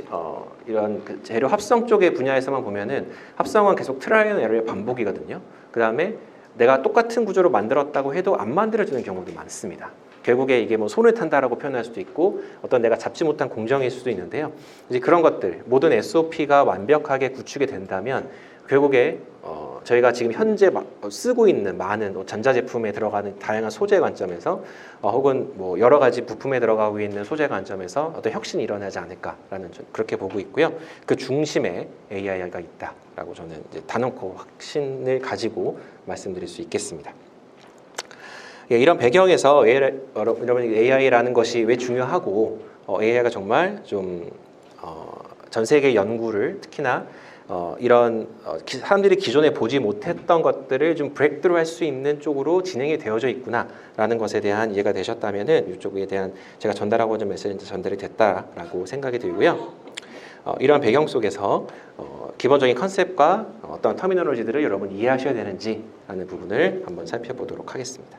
이런 재료 합성 쪽의 분야에서만 보면은 합성은 계속 트라이 앤 에러의 반복이거든요. 그 다음에 내가 똑같은 구조로 만들었다고 해도 안 만들어지는 경우도 많습니다. 결국에 이게 뭐 손을 탄다라고 표현할 수도 있고 어떤 내가 잡지 못한 공정일 수도 있는데요. 이제 그런 것들 모든 SOP가 완벽하게 구축이 된다면 결국에 저희가 지금 현재 쓰고 있는 많은 전자제품에 들어가는 다양한 소재 관점에서 혹은 뭐 여러 가지 부품에 들어가고 있는 소재 관점에서 어떤 혁신이 일어나지 않을까라는 그렇게 보고 있고요. 그 중심에 AI가 있다라고 저는 이제 단언코 확신을 가지고 말씀드릴 수 있겠습니다. 이런 배경에서 여러분 AI라는 것이 왜 중요하고 AI가 정말 좀 전 세계 연구를 특히나 이런 사람들이 기존에 보지 못했던 것들을 좀 브레이크드로 할 수 있는 쪽으로 진행이 되어져 있구나라는 것에 대한 이해가 되셨다면은 이쪽에 대한 제가 전달하고 있는 메시지는 전달이 됐다라고 생각이 들고요. 이러한 배경 속에서 기본적인 컨셉과 어떤 터미널로지들을 여러분 이해하셔야 되는지라는 부분을 한번 살펴보도록 하겠습니다.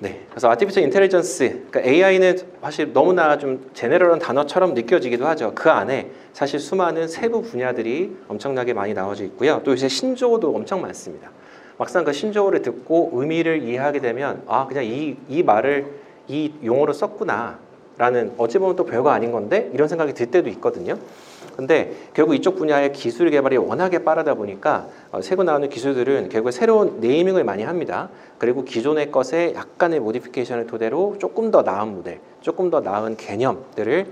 네, 그래서 아티피셜 인텔리전스, 그러니까 AI는 사실 너무나 좀 제네럴한 단어처럼 느껴지기도 하죠. 그 안에 사실 수많은 세부 분야들이 엄청나게 많이 나와져 있고요. 또 이제 신조어도 엄청 많습니다. 막상 그 신조어를 듣고 의미를 이해하게 되면 그냥 이 말을 이 용어로 썼구나 라는 어찌 보면 또 별거 아닌 건데 이런 생각이 들 때도 있거든요. 근데 결국 이쪽 분야의 기술 개발이 워낙에 빠르다 보니까 새로 나오는 기술들은 결국 새로운 네이밍을 많이 합니다. 그리고 기존의 것에 약간의 모디피케이션을 토대로 조금 더 나은 모델, 조금 더 나은 개념들을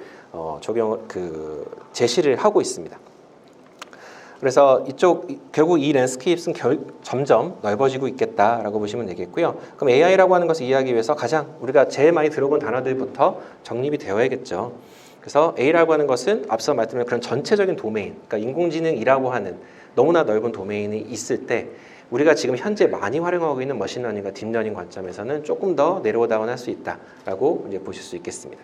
제시를 하고 있습니다. 그래서 결국 이 랜드스케이프는 점점 넓어지고 있겠다라고 보시면 되겠고요. 그럼 AI라고 하는 것을 이해하기 위해서 가장 우리가 제일 많이 들어본 단어들부터 정립이 되어야겠죠. 그래서 A라고 하는 것은 앞서 말씀드린 그런 전체적인 도메인, 그러니까 인공지능이라고 하는 너무나 넓은 도메인이 있을 때 우리가 지금 현재 많이 활용하고 있는 머신러닝과 딥러닝 관점에서는 조금 더 내로다운할 수 있다라고 이제 보실 수 있겠습니다.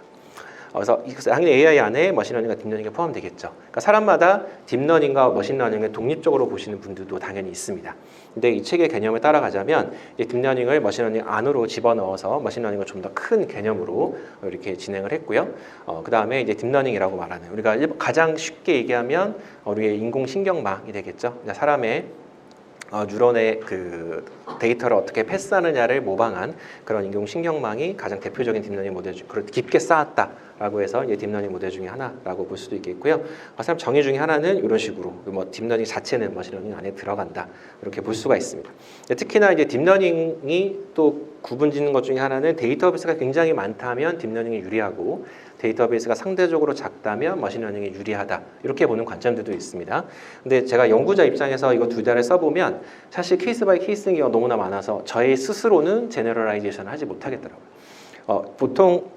그래서 당연히 AI 안에 머신러닝과 딥러닝이 포함되겠죠. 그러니까 사람마다 딥러닝과 머신러닝을 독립적으로 보시는 분들도 당연히 있습니다. 근데 이 책의 개념을 따라가자면 딥러닝을 머신러닝 안으로 집어넣어서 머신러닝을 좀 더 큰 개념으로 이렇게 진행을 했고요. 그 다음에 이제 딥러닝이라고 말하는 우리가 가장 쉽게 얘기하면 우리의 인공신경망이 되겠죠. 사람의 뉴런의 그 데이터를 어떻게 패스하느냐를 모방한 그런 인공신경망이 가장 대표적인 딥러닝 모델 중 깊게 쌓았다라고 해서 이제 딥러닝 모델 중에 하나라고 볼 수도 있겠고요. 사람 정의 중에 하나는 이런 식으로 뭐 딥러닝 자체는 머신러닝 안에 들어간다 이렇게 볼 수가 있습니다. 특히나 이제 딥러닝이 또 구분짓는 것 중에 하나는 데이터베이스가 굉장히 많다면 딥러닝이 유리하고 데이터베이스가 상대적으로 작다면 머신러닝이 유리하다 이렇게 보는 관점들도 있습니다. 근데 제가 연구자 입장에서 이거 두 달을 써보면 사실 케이스 바이 케이스인 경우가 너무나 많아서 저희 스스로는 제너럴라이제이션을 하지 못하겠더라고요. 보통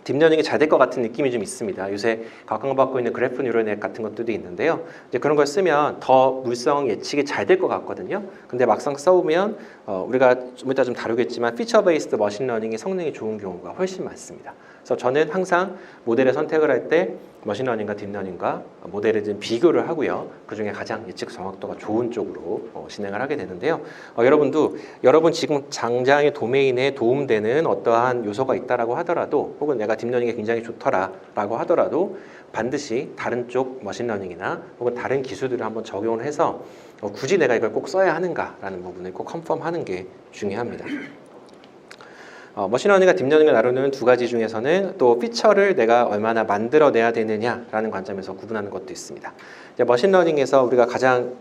딥러닝이 잘 될 것 같은 느낌이 좀 있습니다. 요새 각광받고 있는 그래프 뉴럴넷 같은 것들도 있는데요. 이제 그런 걸 쓰면 더 물성 예측이 잘 될 것 같거든요. 근데 막상 써보면 우리가 좀 이따 좀 다루겠지만 피처 베이스드 머신러닝의 성능이 좋은 경우가 훨씬 많습니다. 그래서 저는 항상 모델의 선택을 할 때 머신러닝과 딥러닝과 모델을 좀 비교를 하고요. 그중에 가장 예측 정확도가 좋은 쪽으로 진행을 하게 되는데요. 여러분도 여러분 지금 장장의 도메인에 도움되는 어떠한 요소가 있다라고 하더라도 혹은 내가 딥러닝이 굉장히 좋더라라고 하더라도 반드시 다른 쪽 머신러닝이나 혹은 다른 기술들을 한번 적용을 해서 굳이 내가 이걸 꼭 써야 하는가라는 부분을 꼭 컨펌하는 게 중요합니다. 머신러닝과 딥러닝을 나누는 두 가지 중에서는 또 피처를 내가 얼마나 만들어내야 되느냐라는 관점에서 구분하는 것도 있습니다. 이제 머신러닝에서 우리가 가장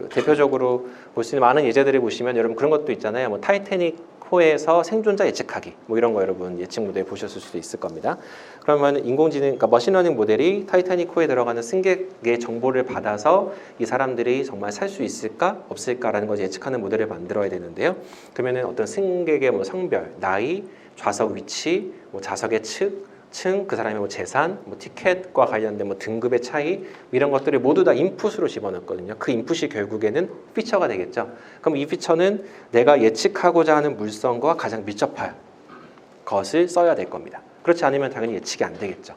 대표적으로 볼 수 있는 많은 예제들을 보시면 여러분 그런 것도 있잖아요. 뭐 타이타닉 호에서 생존자 예측하기 뭐 이런 거 여러분 예측 모델 보셨을 수도 있을 겁니다. 그러면 인공지능, 그러니까 머신러닝 모델이 타이타닉 호에 들어가는 승객의 정보를 받아서 이 사람들이 정말 살 수 있을까 없을까라는 것을 예측하는 모델을 만들어야 되는데요. 그러면은 어떤 승객의 뭐 성별, 나이, 좌석 위치, 뭐 좌석의 층, 그 사람의 뭐 재산, 뭐 티켓과 관련된 뭐 등급의 차이 이런 것들을 모두 다 인풋으로 집어넣거든요. 그 인풋이 결국에는 피처가 되겠죠. 그럼 이 피처는 내가 예측하고자 하는 물성과 가장 밀접한 것을 써야 될 겁니다. 그렇지 않으면 당연히 예측이 안 되겠죠.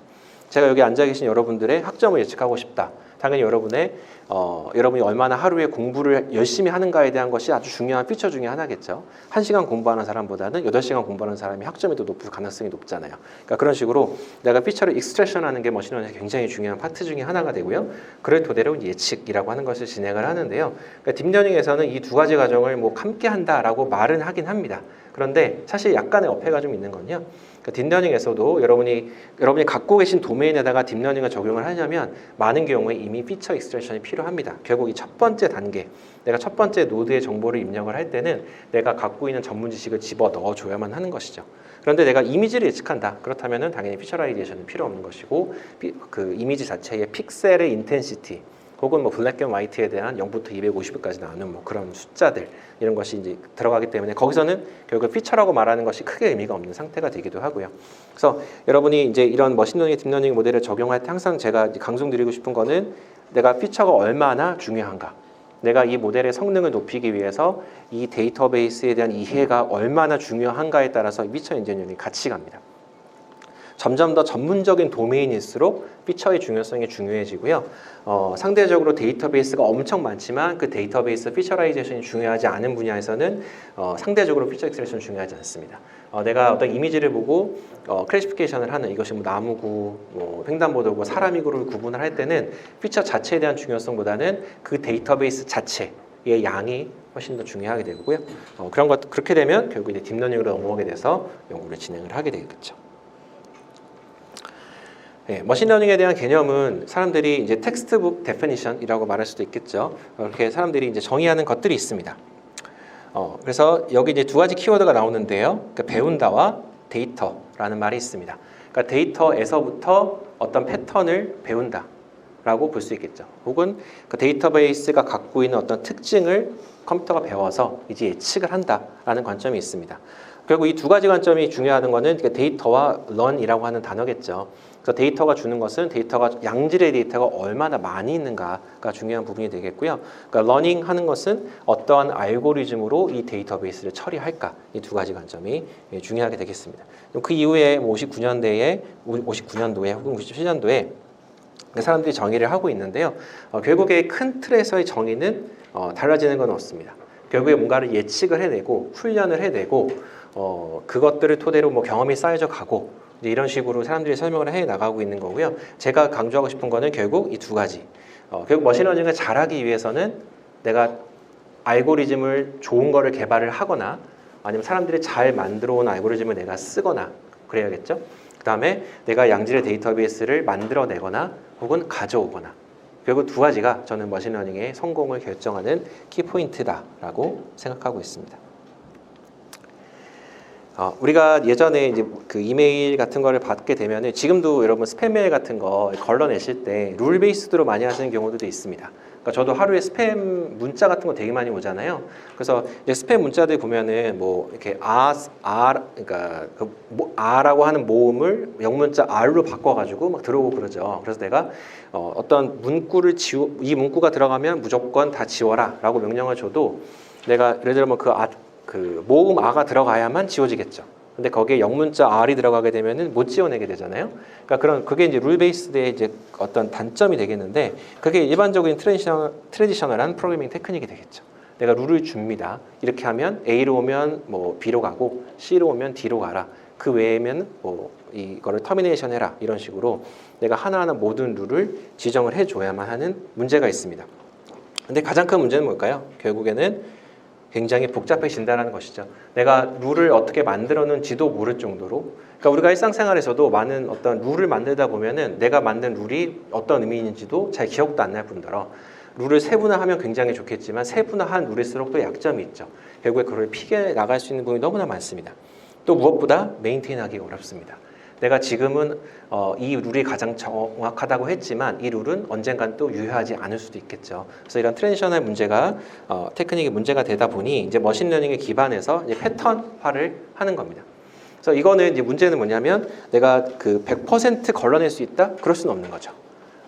제가 여기 앉아 계신 여러분들의 학점을 예측하고 싶다. 당연히 여러분이 얼마나 하루에 공부를 열심히 하는가에 대한 것이 아주 중요한 피처 중에 하나겠죠. 1시간 공부하는 사람보다는 8시간 공부하는 사람이 학점이 더 높을 가능성이 높잖아요. 그러니까 그런 식으로 내가 피처를 익스트랙션하는 게 머신러닝의 굉장히 중요한 파트 중에 하나가 되고요. 그를 토대로 예측이라고 하는 것을 진행을 하는데요. 그러니까 딥러닝에서는 이 두 가지 과정을 뭐 함께 한다라고 말은 하긴 합니다. 그런데 사실 약간의 어폐가 좀 있는 건요. 그러니까 딥러닝에서도 여러분이 갖고 계신 도메인에다가 딥러닝을 적용을 하려면 많은 경우에 이미 피처 익스트랙션이 필요합니다. 결국 이 첫 번째 단계, 내가 첫 번째 노드의 정보를 입력을 할 때는 내가 갖고 있는 전문 지식을 집어 넣어줘야만 하는 것이죠. 그런데 내가 이미지를 예측한다. 그렇다면 당연히 피처라이제이션은 필요 없는 것이고 그 이미지 자체의 픽셀의 인텐시티 혹은 뭐 블랙 앤 화이트에 대한 0부터 250까지 나오는 뭐 그런 숫자들 이런 것이 이제 들어가기 때문에 거기서는 결국 피처라고 말하는 것이 크게 의미가 없는 상태가 되기도 하고요. 그래서 여러분이 이제 이런 머신러닝, 딥러닝 모델을 적용할 때 항상 제가 강조드리고 싶은 거는 내가 피처가 얼마나 중요한가. 내가 이 모델의 성능을 높이기 위해서 이 데이터베이스에 대한 이해가 얼마나 중요한가에 따라서 피처 엔지니어링이 같이 갑니다. 점점 더 전문적인 도메인일수록 피처의 중요성이 중요해지고요. 상대적으로 데이터베이스가 엄청 많지만 그 데이터베이스 피처라이제이션이 중요하지 않은 분야에서는 상대적으로 피처 익스트랙션이 중요하지 않습니다. 내가 어떤 이미지를 보고 클래시피케이션을 하는 이것이 뭐 나무고 뭐 횡단보도고 사람이고를 구분을 할 때는 피처 자체에 대한 중요성보다는 그 데이터베이스 자체의 양이 훨씬 더 중요하게 되고요. 그렇게 되면 결국 이제 딥러닝으로 넘어오게 돼서 연구를 진행을 하게 되겠죠. 네, 머신러닝에 대한 개념은 사람들이 이제 텍스트북 데피니션이라고 말할 수도 있겠죠. 이렇게 사람들이 이제 정의하는 것들이 있습니다. 그래서 여기 이제 두 가지 키워드가 나오는데요. 그러니까 배운다와 데이터라는 말이 있습니다. 그러니까 데이터에서부터 어떤 패턴을 배운다라고 볼 수 있겠죠. 혹은 그 데이터베이스가 갖고 있는 어떤 특징을 컴퓨터가 배워서 이제 예측을 한다라는 관점이 있습니다. 결국 이 두 가지 관점이 중요한 것은 데이터와 learn이라고 하는 단어겠죠. 그래서 데이터가 주는 것은 양질의 데이터가 얼마나 많이 있는가가 중요한 부분이 되겠고요. 그러니까 learning 하는 것은 어떠한 알고리즘으로 이 데이터베이스를 처리할까, 이 두 가지 관점이 중요하게 되겠습니다. 그 이후에 59년도에 혹은 97년도에 사람들이 정의를 하고 있는데요. 결국에 큰 틀에서의 정의는 달라지는 건 없습니다. 결국에 뭔가를 예측을 해내고 훈련을 해내고 그것들을 토대로 뭐 경험이 쌓여져 가고 이런 식으로 사람들이 설명을 해 나가고 있는 거고요. 제가 강조하고 싶은 거는 결국 이 두 가지. 결국 머신러닝을 잘하기 위해서는 내가 알고리즘을 좋은 거를 개발을 하거나 아니면 사람들이 잘 만들어 온 알고리즘을 내가 쓰거나 그래야겠죠. 그 다음에 내가 양질의 데이터베이스를 만들어내거나 혹은 가져오거나 결국 두 가지가 저는 머신러닝의 성공을 결정하는 키포인트다라고 생각하고 있습니다. 우리가 예전에 이제 그 이메일 같은 거를 받게 되면은 지금도 여러분 스팸 메일 같은 거 걸러내실 때 룰 베이스드로 많이 하시는 경우도 있습니다. 그러니까 저도 하루에 스팸 문자 같은 거 되게 많이 오잖아요. 그래서 이제 스팸 문자들 보면은 뭐 이렇게 그러니까 아라고 하는 모음을 영문자 R로 바꿔가지고 막 들어오고 그러죠. 그래서 내가 어떤 문구를 이 문구가 들어가면 무조건 다 지워라라고 명령을 줘도 내가 예를 들면 그 모음 아가 들어가야만 지워지겠죠. 근데 거기에 영문자 R이 들어가게 되면은 못 지원하게 되잖아요. 그러니까 그게 이제 룰 베이스드의 이제 어떤 단점이 되겠는데 그게 일반적인 트레디셔널한 프로그래밍 테크닉이 되겠죠. 내가 룰을 줍니다. 이렇게 하면 A로 오면 뭐 B로 가고 C로 오면 D로 가라. 그 외에면 뭐 이거를 터미네이션 해라. 이런 식으로 내가 하나하나 모든 룰을 지정을 해줘야만 하는 문제가 있습니다. 근데 가장 큰 문제는 뭘까요? 결국에는 굉장히 복잡해진다는 것이죠. 내가 룰을 어떻게 만들었는지도 모를 정도로. 그러니까 우리가 일상생활에서도 많은 어떤 룰을 만들다 보면은 내가 만든 룰이 어떤 의미인지도 잘 기억도 안 날 뿐더러 룰을 세분화하면 굉장히 좋겠지만 세분화한 룰일수록 또 약점이 있죠. 결국에 그걸 피해 나갈 수 있는 부분이 너무나 많습니다. 또 무엇보다 메인테인하기가 어렵습니다. 내가 지금은 이 룰이 가장 정확하다고 했지만 이 룰은 언젠간 또 유효하지 않을 수도 있겠죠. 그래서 이런 트랜지셔널 문제가 테크닉의 문제가 되다 보니 이제 머신러닝에 기반해서 이제 패턴화를 하는 겁니다. 그래서 이거는 이제 문제는 뭐냐면 내가 그 100% 걸러낼 수 있다? 그럴 수는 없는 거죠.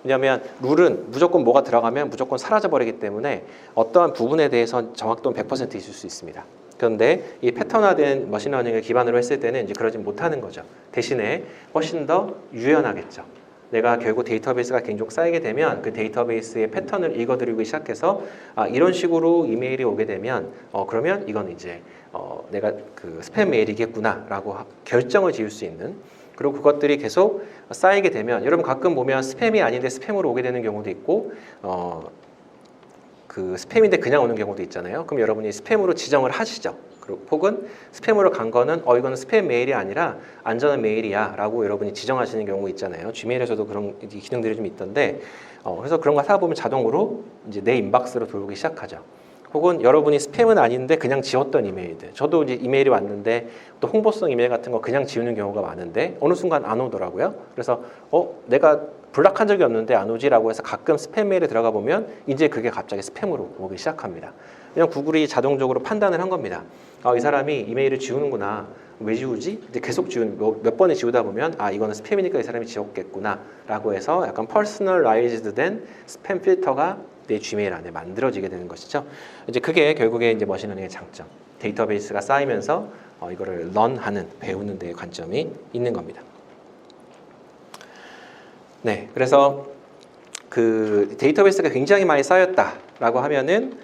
왜냐하면 룰은 무조건 뭐가 들어가면 무조건 사라져 버리기 때문에 어떠한 부분에 대해서 정확도는 100% 있을 수 있습니다. 그런데 이 패턴화된 머신러닝을 기반으로 했을 때는 이제 그러지 못하는 거죠. 대신에 훨씬 더 유연하겠죠. 내가 결국 데이터베이스가 계속 쌓이게 되면 그 데이터베이스의 패턴을 읽어드리기 시작해서 이런 식으로 이메일이 오게 되면 그러면 이건 이제 내가 그 스팸 메일이겠구나라고 결정을 지을 수 있는 그리고 그것들이 계속 쌓이게 되면 여러분 가끔 보면 스팸이 아닌데 스팸으로 오게 되는 경우도 있고 그 스팸인데 그냥 오는 경우도 있잖아요. 그럼 여러분이 스팸으로 지정을 하시죠. 그리고 혹은 스팸으로 간 거는 이거는 스팸 메일이 아니라 안전한 메일이야 라고 여러분이 지정하시는 경우 있잖아요. 지메일에서도 그런 기능들이 좀 있던데 그래서 그런 거 하다 보면 자동으로 이제 내 인박스로 들어오기 시작하죠. 혹은 여러분이 스팸은 아닌데 그냥 지웠던 이메일들. 저도 이제 이메일이 왔는데 또 홍보성 이메일 같은 거 그냥 지우는 경우가 많은데 어느 순간 안 오더라고요. 그래서 내가 블락한 적이 없는데 안 오지라고 해서 가끔 스팸 메일에 들어가 보면 이제 그게 갑자기 스팸으로 오기 시작합니다. 그냥 구글이 자동적으로 판단을 한 겁니다. 이 사람이 이메일을 지우는구나. 왜 지우지? 이제 계속 몇 번을 지우다 보면 이거는 스팸이니까 이 사람이 지웠겠구나 라고 해서 약간 퍼스널라이즈드 된 스팸 필터가 내 G메일 안에 만들어지게 되는 것이죠. 이제 그게 결국에 이제 머신러닝의 장점. 데이터베이스가 쌓이면서 이거를 런하는 배우는 데의 관점이 있는 겁니다. 네, 그래서 그 데이터베이스가 굉장히 많이 쌓였다라고 하면은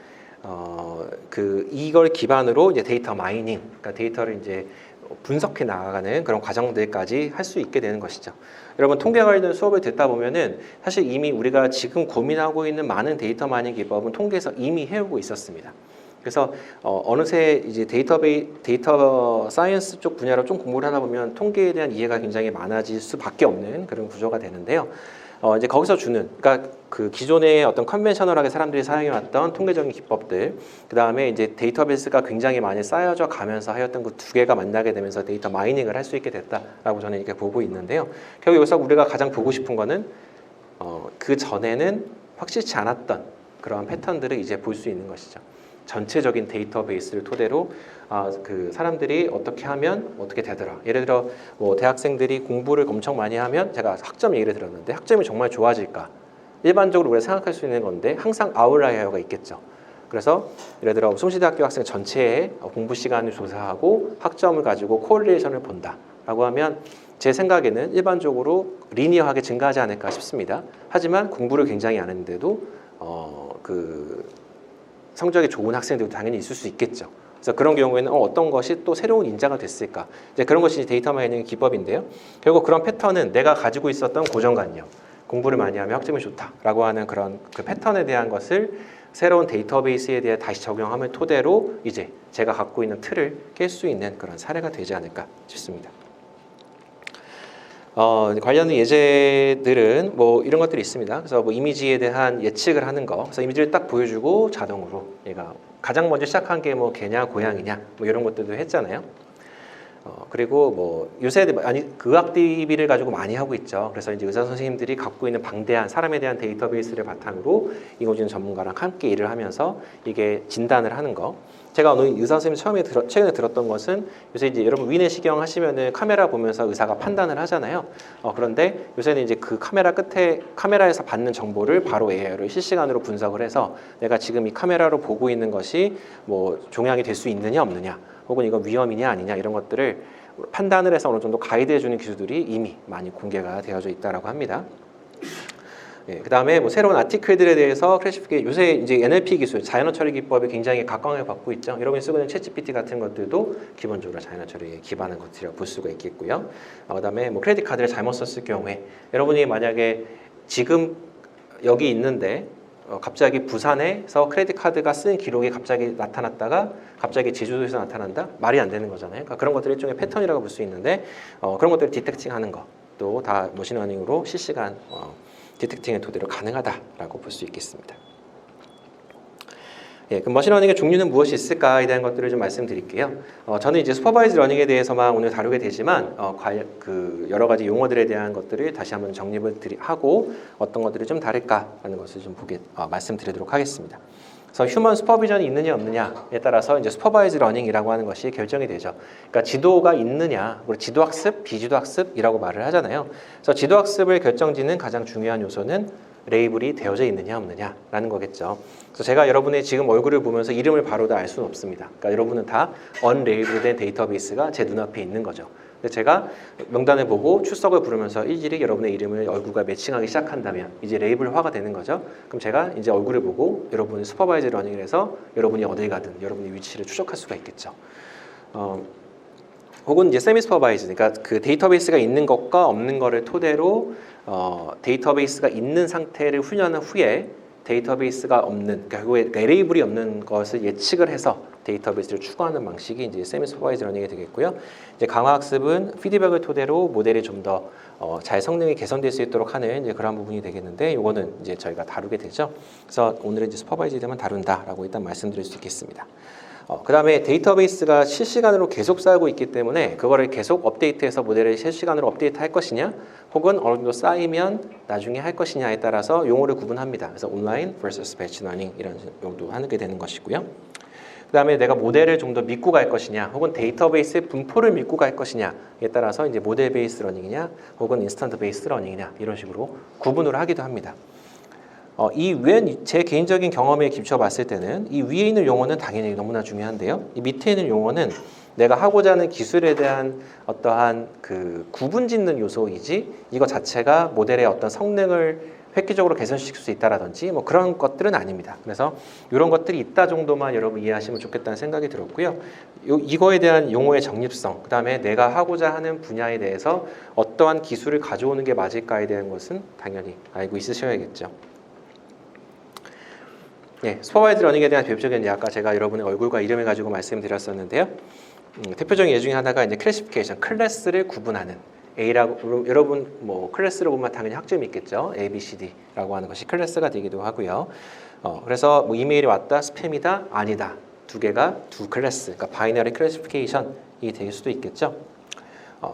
이걸 기반으로 이제 데이터 마이닝, 그러니까 데이터를 이제 분석해 나가는 그런 과정들까지 할 수 있게 되는 것이죠. 여러분 통계 관련 수업을 듣다 보면은 사실 이미 우리가 지금 고민하고 있는 많은 데이터 마이닝 기법은 통계에서 이미 해오고 있었습니다. 그래서 어느새 이제 데이터 사이언스 쪽 분야로 좀 공부를 하다 보면 통계에 대한 이해가 굉장히 많아질 수밖에 없는 그런 구조가 되는데요. 이제 거기서 주는, 그러니까 그 기존의 어떤 컨벤셔널하게 사람들이 사용해왔던 통계적인 기법들, 그 다음에 이제 데이터베이스가 굉장히 많이 쌓여져 가면서 하였던 그 두 개가 만나게 되면서 데이터 마이닝을 할 수 있게 됐다라고 저는 이렇게 보고 있는데요. 결국 여기서 우리가 가장 보고 싶은 거는 그 전에는 확실치 않았던 그러한 패턴들을 이제 볼 수 있는 것이죠. 전체적인 데이터베이스를 토대로 그 사람들이 어떻게 하면 어떻게 되더라. 예를 들어 뭐 대학생들이 공부를 엄청 많이 하면 제가 학점 얘기를 들었는데 학점이 정말 좋아질까? 일반적으로 우리가 생각할 수 있는 건데 항상 아웃라이어가 있겠죠. 그래서 예를 들어 숭실대학교 학생 전체의 공부 시간을 조사하고 학점을 가지고 코릴레이션을 본다라고 하면 제 생각에는 일반적으로 리니어하게 증가하지 않을까 싶습니다. 하지만 공부를 굉장히 안 했는데도 성적이 좋은 학생들도 당연히 있을 수 있겠죠. 그래서 그런 경우에는 어떤 것이 또 새로운 인자가 됐을까? 이제 그런 것이 데이터 마이닝의 기법인데요. 결국 그런 패턴은 내가 가지고 있었던 고정관념, 공부를 많이 하면 학점이 좋다라고 하는 그런 그 패턴에 대한 것을 새로운 데이터베이스에 대해 다시 적용함을 토대로 이제 제가 갖고 있는 틀을 깰 수 있는 그런 사례가 되지 않을까 싶습니다. 관련 예제들은 뭐 이런 것들이 있습니다. 그래서 뭐 이미지에 대한 예측을 하는 거, 그래서 이미지를 딱 보여주고 자동으로 얘가 가장 먼저 시작한 게 뭐 개냐 고양이냐 뭐 이런 것들도 했잖아요. 그리고 뭐 요새 그 의학 DB를 가지고 많이 하고 있죠. 그래서 이제 의사 선생님들이 갖고 있는 방대한 사람에 대한 데이터베이스를 바탕으로 인공지능 전문가랑 함께 일을 하면서 이게 진단을 하는 거. 제가 어느 의사 선생님 최근에 들었던 것은 요새 이제 여러분 위내시경 하시면은 카메라 보면서 의사가 판단을 하잖아요. 그런데 요새는 이제 그 카메라 끝에 카메라에서 받는 정보를 바로 AI로 실시간으로 분석을 해서 내가 지금 이 카메라로 보고 있는 것이 뭐 종양이 될 수 있느냐 없느냐, 혹은 이거 위험이냐 아니냐 이런 것들을 판단을 해서 어느 정도 가이드해주는 기술들이 이미 많이 공개가 되어져 있다라고 합니다. 예, 그다음에 뭐 새로운 아티클들에 대해서 클래시피케이션 요새 이제 NLP 기술, 자연어 처리 기법이 굉장히 각광을 받고 있죠. 여러분이 쓰고 있는 챗GPT 같은 것들도 기본적으로 자연어 처리에 기반한 것들이라고 볼 수가 있겠고요. 그다음에 뭐 크레딧 카드를 잘못 썼을 경우에 여러분이 만약에 지금 여기 있는데 갑자기 부산에서 크레딧 카드가 쓴 기록이 갑자기 나타났다가 갑자기 제주도에서 나타난다? 말이 안 되는 거잖아요. 그러니까 그런 것들이 일종의 패턴이라고 볼 수 있는데 그런 것들을 디텍팅하는 것도 다 머신러닝으로 실시간 디텍팅의 토대로 가능하다라고 볼 수 있겠습니다. 예, 그럼 머신러닝의 종류는 무엇이 있을까에 대한 것들을 좀 말씀드릴게요. 저는 이제 슈퍼바이즈 러닝에 대해서만 오늘 다루게 되지만 그 여러 가지 용어들에 대한 것들을 다시 한번 정립을 하고 어떤 것들이 좀 다를까라는 것을 좀 말씀드리도록 하겠습니다. 그래서 휴먼 슈퍼비전이 있느냐 없느냐에 따라서 이제 슈퍼바이즈 러닝이라고 하는 것이 결정이 되죠. 그러니까 지도가 있느냐, 우리 지도학습, 비지도학습이라고 말을 하잖아요. 그래서 지도학습을 결정짓는 가장 중요한 요소는 레이블이 되어져 있느냐 없느냐라는 거겠죠. 그래서 제가 여러분의 지금 얼굴을 보면서 이름을 바로 다 알 수는 없습니다. 그러니까 여러분은 다 언레이블된 데이터베이스가 제 눈앞에 있는 거죠. 근데 제가 명단을 보고 출석을 부르면서 일일이 여러분의 이름을 얼굴과 매칭하기 시작한다면 이제 레이블화가 되는 거죠. 그럼 제가 이제 얼굴을 보고 여러분의 슈퍼바이즈 러닝을 해서 여러분이 어딜 가든 여러분의 위치를 추적할 수가 있겠죠. 혹은 이제 세미 슈퍼바이즈, 그러니까 그 데이터베이스가 있는 것과 없는 것을 토대로 데이터베이스가 있는 상태를 훈련한 후에 데이터베이스가 없는, 결국에 레이블이 없는 것을 예측을 해서 데이터베이스를 추구하는 방식이 이제 세미 슈퍼바이즈 러닝이 되겠고요. 이제 강화학습은 피드백을 토대로 모델이 좀 더 잘 성능이 개선될 수 있도록 하는 이제 그런 부분이 되겠는데, 이거는 이제 저희가 다루게 되죠. 그래서 오늘은 이제 슈퍼바이즈에 대한 다룬다라고 일단 말씀드릴 수 있겠습니다. 그 다음에 데이터베이스가 실시간으로 계속 쌓이고 있기 때문에 그거를 계속 업데이트해서 모델을 실시간으로 업데이트 할 것이냐, 혹은 어느 정도 쌓이면 나중에 할 것이냐에 따라서 용어를 구분합니다. 그래서 온라인 vs 배치 러닝 이런 용도 하게 되는 것이고요. 그 다음에 내가 모델을 좀 더 믿고 갈 것이냐, 혹은 데이터베이스의 분포를 믿고 갈 것이냐에 따라서 이제 모델 베이스 러닝이냐, 혹은 인스턴트 베이스 러닝이냐 이런 식으로 구분을 하기도 합니다. 이 위에 제 개인적인 경험에 기초해 봤을 때는 이 위에 있는 용어는 당연히 너무나 중요한데요. 이 밑에 있는 용어는 내가 하고자 하는 기술에 대한 어떠한 그 구분짓는 요소이지 이거 자체가 모델의 어떤 성능을 획기적으로 개선시킬 수 있다라든지 뭐 그런 것들은 아닙니다. 그래서 이런 것들이 있다 정도만 여러분 이해하시면 좋겠다는 생각이 들었고요. 이거에 대한 용어의 정립성, 그 다음에 내가 하고자 하는 분야에 대해서 어떠한 기술을 가져오는 게 맞을까에 대한 것은 당연히 알고 있으셔야겠죠. 예, 슈퍼바이즈 러닝에 대한 대표적인 예, 아까 제가 여러분의 얼굴과 이름을 가지고 말씀드렸었는데요. 대표적인 예 중에 하나가 이제 클래시피케이션, 클래스를 구분하는 A라고 여러분 뭐 클래스로 보면 당연히 학점이 있겠죠. A, B, C, D라고 하는 것이 클래스가 되기도 하고요. 그래서 뭐 이메일이 왔다, 스팸이다, 아니다 두 개가 두 클래스, 그러니까 바이너리 클래시피케이션이 될 수도 있겠죠.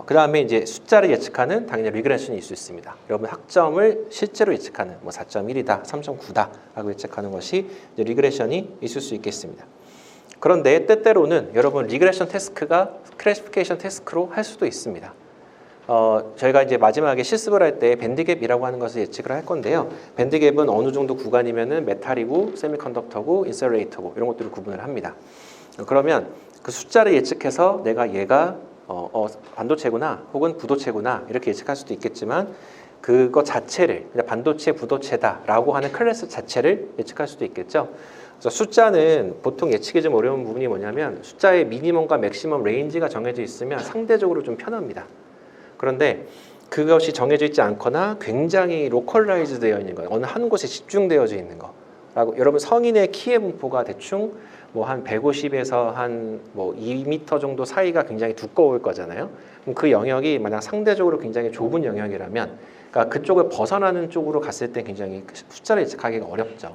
그 다음에 이제 숫자를 예측하는 당연히 리그레션이 있을 수 있습니다. 여러분 학점을 실제로 예측하는 뭐 4.1이다, 3.9다 라고 예측하는 것이 이제 리그레션이 있을 수 있겠습니다. 그런데 때때로는 여러분 리그레션 태스크가 클래시피케이션 태스크로 할 수도 있습니다. 저희가 이제 마지막에 실습을 할 때 밴드갭이라고 하는 것을 예측을 할 건데요. 밴드갭은 어느 정도 구간이면은 메탈이고 세미컨덕터고 인슐레이터고 이런 것들을 구분을 합니다. 그러면 그 숫자를 예측해서 내가 얘가 반도체구나 혹은 부도체구나 이렇게 예측할 수도 있겠지만 그거 자체를 반도체 부도체다라고 하는 클래스 자체를 예측할 수도 있겠죠. 그래서 숫자는 보통 예측이 좀 어려운 부분이 뭐냐면 숫자의 미니멈과 맥시멈 레인지가 정해져 있으면 상대적으로 좀 편합니다. 그런데 그것이 정해져 있지 않거나 굉장히 로컬라이즈 되어 있는 거, 어느 한 곳에 집중되어져 있는 거라고 여러분 성인의 키의 분포가 대충 뭐 한 150에서 한 뭐 2m 정도 사이가 굉장히 두꺼울 거잖아요. 그럼 그 영역이 만약 상대적으로 굉장히 좁은 영역이라면, 그러니까 그쪽을 벗어나는 쪽으로 갔을 때 굉장히 숫자를 예측하기가 어렵죠.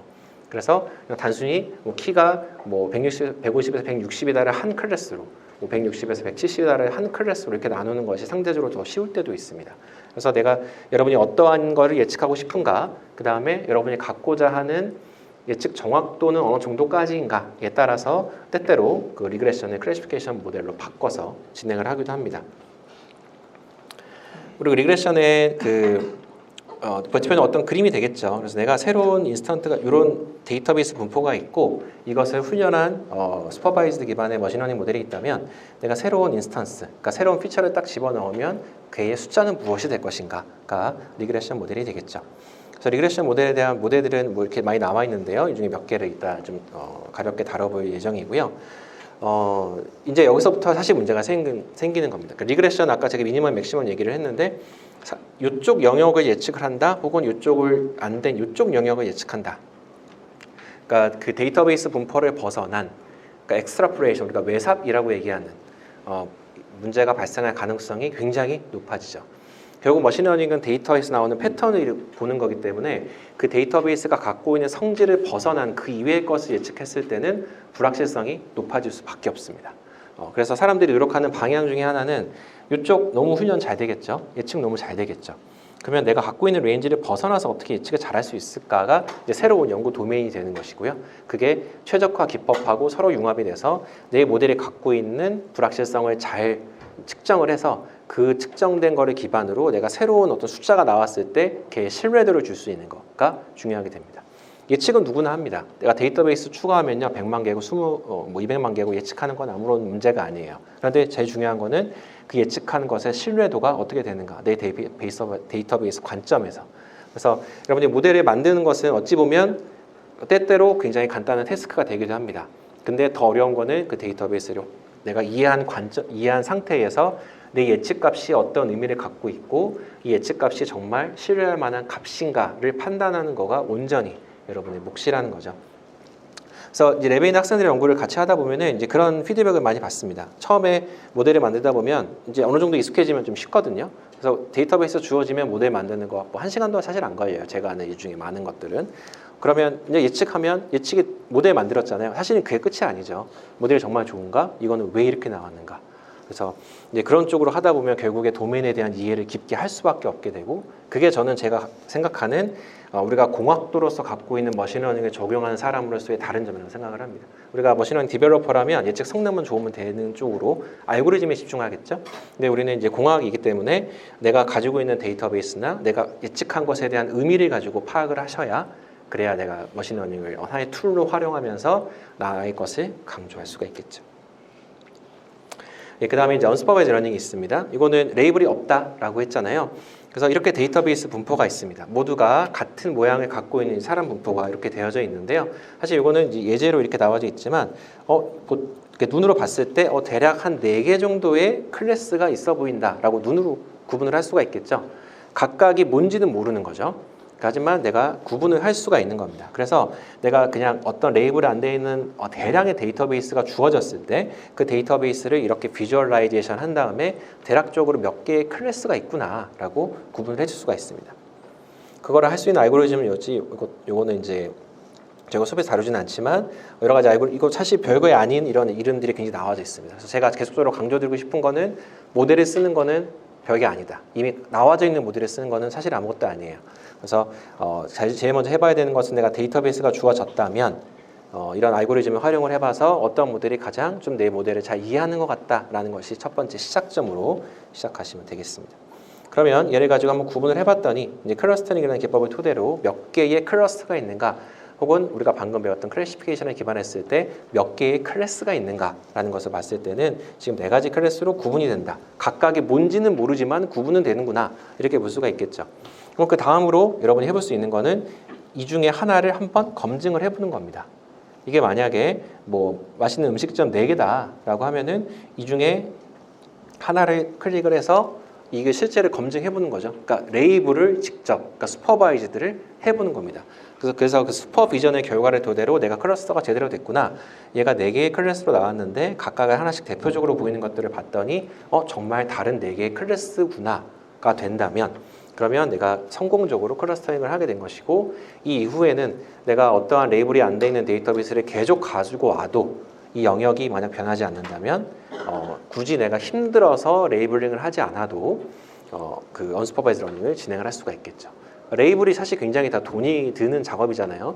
그래서 그냥 단순히 뭐 키가 뭐 150에서 160이다를 한 클래스로, 뭐 160에서 170이다를 한 클래스로 이렇게 나누는 것이 상대적으로 더 쉬울 때도 있습니다. 그래서 내가 여러분이 어떠한 거를 예측하고 싶은가, 그 다음에 여러분이 갖고자 하는 예측 정확도는 어느 정도까지인가에 따라서 때때로 그 리그레션을 클래시피케이션 모델로 바꿔서 진행을 하기도 합니다. 그리고 리그레션의 그 버티면 어떤 그림이 되겠죠. 그래서 내가 새로운 인스턴트가 이런 데이터베이스 분포가 있고 이것을 훈련한 슈퍼바이즈드 기반의 머신러닝 모델이 있다면 내가 새로운 인스턴스, 그러니까 새로운 피처를 딱 집어넣으면 그의 숫자는 무엇이 될 것인가가 리그레션 모델이 되겠죠. 그래서 리그레션 모델에 대한 모델들은 뭐 이렇게 많이 남아 있는데요. 이 중에 몇 개를 이따 좀 가볍게 다뤄볼 예정이고요. 이제 여기서부터 사실 문제가 생기는 겁니다. 그러니까 리그레션 아까 제가 미니멈 맥시멈 얘기를 했는데 이쪽 영역을 예측을 한다 혹은 이쪽을 안 된 이쪽 영역을 예측한다. 그러니까 그 데이터베이스 분포를 벗어난 그러니까 엑스트라폴레이션 우리가 외삽이라고 얘기하는 문제가 발생할 가능성이 굉장히 높아지죠. 결국 머신러닝은 데이터에서 나오는 패턴을 보는 거기 때문에 그 데이터베이스가 갖고 있는 성질을 벗어난 그 이외의 것을 예측했을 때는 불확실성이 높아질 수밖에 없습니다. 그래서 사람들이 노력하는 방향 중에 하나는 이쪽 너무 훈련 잘 되겠죠. 예측 너무 잘 되겠죠. 그러면 내가 갖고 있는 레인지를 벗어나서 어떻게 예측을 잘할 수 있을까가 이제 새로운 연구 도메인이 되는 것이고요. 그게 최적화 기법하고 서로 융합이 돼서 내 모델이 갖고 있는 불확실성을 잘 측정을 해서 그 측정된 거를 기반으로 내가 새로운 어떤 숫자가 나왔을 때 걔의 신뢰도를 줄 수 있는 거가 중요하게 됩니다. 예측은 누구나 합니다. 내가 데이터베이스 추가하면요 100만 개고 200만 개고 예측하는 건 아무런 문제가 아니에요. 그런데 제일 중요한 거는 그 예측하는 것의 신뢰도가 어떻게 되는가 내 데이터베이스 관점에서. 그래서 여러분이 모델을 만드는 것은 어찌 보면 때때로 굉장히 간단한 태스크가 되기도 합니다. 근데 더 어려운 거는 그 데이터베이스를 내가 이해한 상태에서 내 예측값이 어떤 의미를 갖고 있고 이 예측값이 정말 신뢰할 만한 값인가를 판단하는 거가 온전히 여러분의 몫이라는 거죠. 그래서 이제 랩에 있는 학생들의 연구를 같이 하다 보면은 이제 그런 피드백을 많이 받습니다. 처음에 모델을 만들다 보면 이제 어느 정도 익숙해지면 좀 쉽거든요. 그래서 데이터베이스 주어지면 모델 만드는 거 뭐 1시간도 사실 안 걸려요. 제가 아는 이 중에 많은 것들은. 그러면 이제 예측이 모델 만들었잖아요. 사실은 그게 끝이 아니죠. 모델이 정말 좋은가? 이거는 왜 이렇게 나왔는가? 그래서 이제 그런 쪽으로 하다 보면 결국에 도메인에 대한 이해를 깊게 할 수밖에 없게 되고 그게 저는 제가 생각하는 우리가 공학도로서 갖고 있는 머신러닝을 적용하는 사람으로서의 다른 점이라고 생각을 합니다. 우리가 머신러닝 디벨로퍼라면 예측 성능만 좋으면 되는 쪽으로 알고리즘에 집중하겠죠. 근데 우리는 이제 공학이기 때문에 내가 가지고 있는 데이터베이스나 내가 예측한 것에 대한 의미를 가지고 파악을 하셔야 그래야 내가 머신러닝을 하나의 툴로 활용하면서 나의 것을 강조할 수가 있겠죠. 그 다음에 이제 언슈퍼바이즈 러닝이 있습니다. 이거는 레이블이 없다라고 했잖아요. 그래서 이렇게 데이터베이스 분포가 있습니다. 모두가 같은 모양을 갖고 있는 사람 분포가 이렇게 되어져 있는데요. 사실 이거는 이제 예제로 이렇게 나와져 있지만 이렇게 눈으로 봤을 때 대략 한 4개 정도의 클래스가 있어 보인다라고 눈으로 구분을 할 수가 있겠죠. 각각이 뭔지는 모르는 거죠. 하지만 내가 구분을 할 수가 있는 겁니다. 그래서 내가 그냥 어떤 레이블이 안 되어 있는 대량의 데이터베이스가 주어졌을 때 그 데이터베이스를 이렇게 비주얼라이제이션 한 다음에 대략적으로 몇 개의 클래스가 있구나라고 구분을 해줄 수가 있습니다. 그거를 할 수 있는 알고리즘은 요거는 이제 제가 수업에 다루지는 않지만 여러 가지 이거 사실 별거에 아닌 이런 이름들이 굉장히 나와져 있습니다. 그래서 제가 계속적으로 강조드리고 싶은 거는 모델을 쓰는 거는 별게 아니다. 이미 나와져 있는 모델을 쓰는 거는 사실 아무것도 아니에요. 그래서 제일 먼저 해봐야 되는 것은 내가 데이터베이스가 주어졌다면 이런 알고리즘을 활용을 해봐서 어떤 모델이 가장 좀 내 모델을 잘 이해하는 것 같다라는 것이 첫 번째 시작점으로 시작하시면 되겠습니다. 그러면 얘를 가지고 한번 구분을 해봤더니 이제 클러스터링이라는 기법을 토대로 몇 개의 클러스터가 있는가 혹은 우리가 방금 배웠던 클래시피케이션에 기반했을 때 몇 개의 클래스가 있는가라는 것을 봤을 때는 지금 4가지 클래스로 구분이 된다. 각각이 뭔지는 모르지만 구분은 되는구나 이렇게 볼 수가 있겠죠. 그럼 그 다음으로 여러분이 해볼 수 있는 거는 이 중에 하나를 한번 검증을 해보는 겁니다. 이게 만약에 뭐 맛있는 음식점 4개다라고 하면은 이 중에 하나를 클릭을 해서 이게 실제로 검증해보는 거죠. 그러니까 레이블을 직접, 그러니까 슈퍼바이즈드를 해보는 겁니다. 그래서 그 슈퍼비전의 결과를 토대로 내가 클러스터가 제대로 됐구나. 얘가 4개의 클래스로 나왔는데 각각을 하나씩 대표적으로 보이는 것들을 봤더니 정말 다른 4개의 클래스구나가 된다면 그러면 내가 성공적으로 클러스터링을 하게 된 것이고 이 이후에는 내가 어떠한 레이블이 안 돼 있는 데이터베이스를 계속 가지고 와도 이 영역이 만약 변하지 않는다면 굳이 내가 힘들어서 레이블링을 하지 않아도 그 언슈퍼바이즈 러닝을 진행을 할 수가 있겠죠. 레이블이 사실 굉장히 다 돈이 드는 작업이잖아요.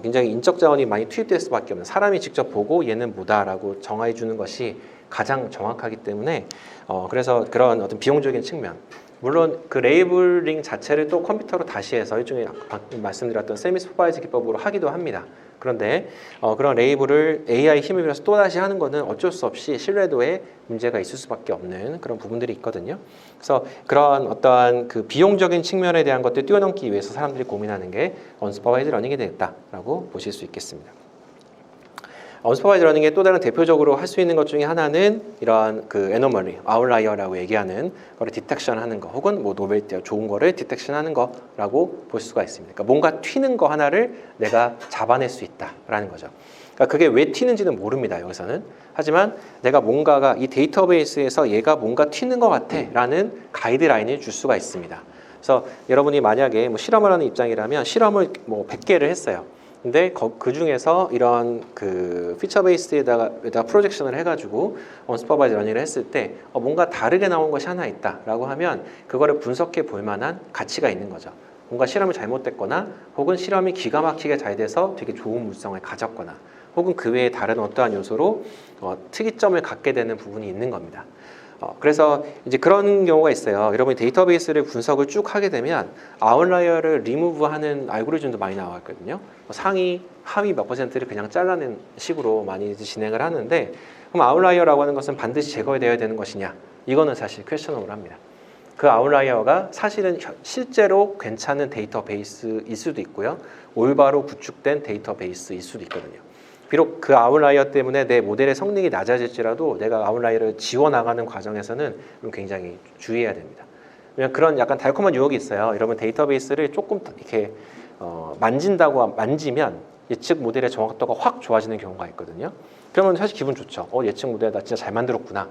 굉장히 인적 자원이 많이 투입될 수밖에 없는 사람이 직접 보고 얘는 뭐다라고 정해 주는 것이 가장 정확하기 때문에 그래서 그런 어떤 비용적인 측면 물론 그 레이블링 자체를 또 컴퓨터로 다시 해서 일종의 말씀드렸던 세미 슈퍼바이즈 기법으로 하기도 합니다. 그런데 그런 레이블을 AI 힘을 빌려서 또 다시 하는 거는 어쩔 수 없이 신뢰도에 문제가 있을 수밖에 없는 그런 부분들이 있거든요. 그래서 그런 어떠한 그 비용적인 측면에 대한 것들 뛰어넘기 위해서 사람들이 고민하는 게 언슈퍼바이즈 러닝이 되겠다라고 보실 수 있겠습니다. 언슈퍼바이즈 러닝의 또 다른 대표적으로 할 수 있는 것 중에 하나는 이러한 그 애노멀리, 아웃라이어라고 얘기하는 거를 디텍션 하는 거, 혹은 뭐 노벨티 좋은 거를 디텍션 하는 거라고 볼 수가 있습니다. 그러니까 뭔가 튀는 거 하나를 내가 잡아낼 수 있다라는 거죠. 그러니까 그게 왜 튀는지는 모릅니다, 여기서는. 하지만 내가 뭔가가 이 데이터베이스에서 얘가 뭔가 튀는 것 같아라는 가이드라인을 줄 수가 있습니다. 그래서 여러분이 만약에 뭐 실험을 하는 입장이라면 실험을 뭐 100개를 했어요. 근데 그 중에서 이런 그 피처 베이스에다가 프로젝션을 해가지고 언슈퍼바이즈 러닝을 했을 때 뭔가 다르게 나온 것이 하나 있다라고 하면 그거를 분석해 볼 만한 가치가 있는 거죠. 뭔가 실험이 잘못됐거나 혹은 실험이 기가 막히게 잘 돼서 되게 좋은 물성을 가졌거나 혹은 그 외에 다른 어떠한 요소로 특이점을 갖게 되는 부분이 있는 겁니다. 그래서 이제 그런 경우가 있어요. 여러분이 데이터베이스를 분석을 쭉 하게 되면 아웃라이어를 리무브하는 알고리즘도 많이 나왔거든요. 상위, 하위 몇 %를 그냥 잘라낸 식으로 많이 진행을 하는데 그럼 아웃라이어라고 하는 것은 반드시 제거되어야 되는 것이냐? 이거는 사실 퀘스천어블합니다. 그 아웃라이어가 사실은 실제로 괜찮은 데이터베이스일 수도 있고요. 올바로 구축된 데이터베이스일 수도 있거든요. 비록 그 아웃라이어 때문에 내 모델의 성능이 낮아질지라도 내가 아웃라이어를 지워나가는 과정에서는 굉장히 주의해야 됩니다. 왜냐하면 그런 약간 달콤한 유혹이 있어요. 여러분 데이터베이스를 조금 이렇게 만지면 예측 모델의 정확도가 확 좋아지는 경우가 있거든요. 그러면 사실 기분 좋죠. 예측 모델 나 진짜 잘 만들었구나.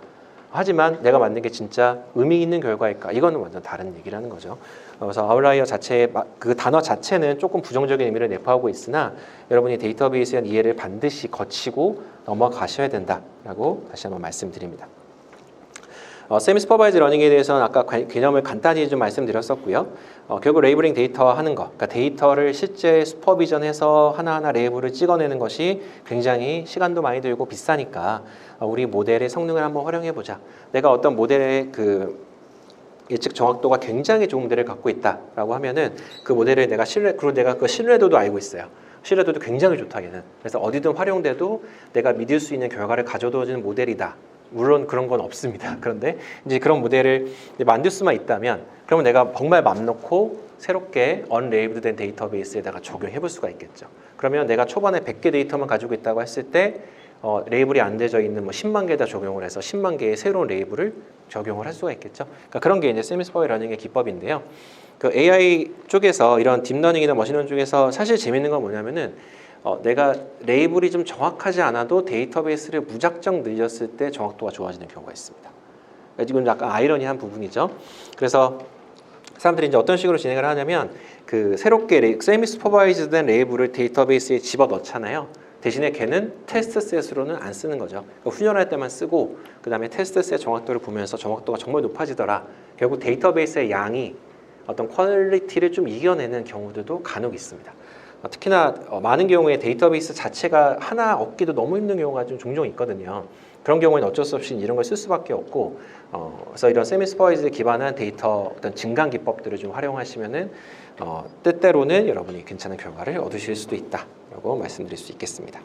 하지만 내가 만든 게 진짜 의미 있는 결과일까? 이거는 완전 다른 얘기라는 거죠. 그래서 아웃라이어 자체의 그 단어 자체는 조금 부정적인 의미를 내포하고 있으나 여러분이 데이터베이스에 대한 이해를 반드시 거치고 넘어가셔야 된다라고 다시 한번 말씀드립니다. 세미 슈퍼바이즈 러닝에 대해서는 아까 개념을 간단히 좀 말씀드렸었고요. 결국 레이블링 데이터 하는 거, 그러니까 데이터를 실제 슈퍼비전해서 하나하나 레이블을 찍어내는 것이 굉장히 시간도 많이 들고 비싸니까 우리 모델의 성능을 한번 활용해 보자. 내가 어떤 모델의 그 예측 정확도가 굉장히 좋은 모델을 갖고 있다라고 하면은 그 모델을 그리고 내가 그 신뢰도도 알고 있어요. 신뢰도도 굉장히 좋다 얘는. 그래서 어디든 활용돼도 내가 믿을 수 있는 결과를 가져다주는 모델이다. 물론 그런 건 없습니다. 그런데 이제 그런 모델을 만들 수만 있다면 그러면 내가 정말 맘 놓고 새롭게 언레이블된 데이터베이스에다가 적용해 볼 수가 있겠죠. 그러면 내가 초반에 100개 데이터만 가지고 있다고 했을 때 레이블이 안 되어 있는 뭐 10만 개에다 적용을 해서 10만 개의 새로운 레이블을 적용을 할 수가 있겠죠. 그러니까 그런 게 이제 세미 슈퍼바이즈 러닝의 기법인데요. 그 AI 쪽에서 이런 딥러닝이나 머신러닝 쪽에서 사실 재밌는 건 뭐냐면은 내가 레이블이 좀 정확하지 않아도 데이터베이스를 무작정 늘렸을 때 정확도가 좋아지는 경우가 있습니다. 이건 약간 아이러니한 부분이죠. 그래서 사람들이 이제 어떤 식으로 진행을 하냐면 그 새롭게 세미 슈퍼바이즈된 레이블을 데이터베이스에 집어 넣잖아요. 대신에 걔는 테스트셋으로는 안 쓰는 거죠. 그러니까 훈련할 때만 쓰고 그 다음에 테스트셋 정확도를 보면서 정확도가 정말 높아지더라. 결국 데이터베이스의 양이 어떤 퀄리티를 좀 이겨내는 경우들도 간혹 있습니다. 특히나 많은 경우에 데이터베이스 자체가 하나 얻기도 너무 힘든 경우가 좀 종종 있거든요. 그런 경우에는 어쩔 수 없이 이런 걸 쓸 수밖에 없고 그래서 이런 세미 슈퍼바이즈에 기반한 데이터 어떤 증강 기법들을 좀 활용하시면은 때때로는 여러분이 괜찮은 결과를 얻으실 수도 있다라고 말씀드릴 수 있겠습니다.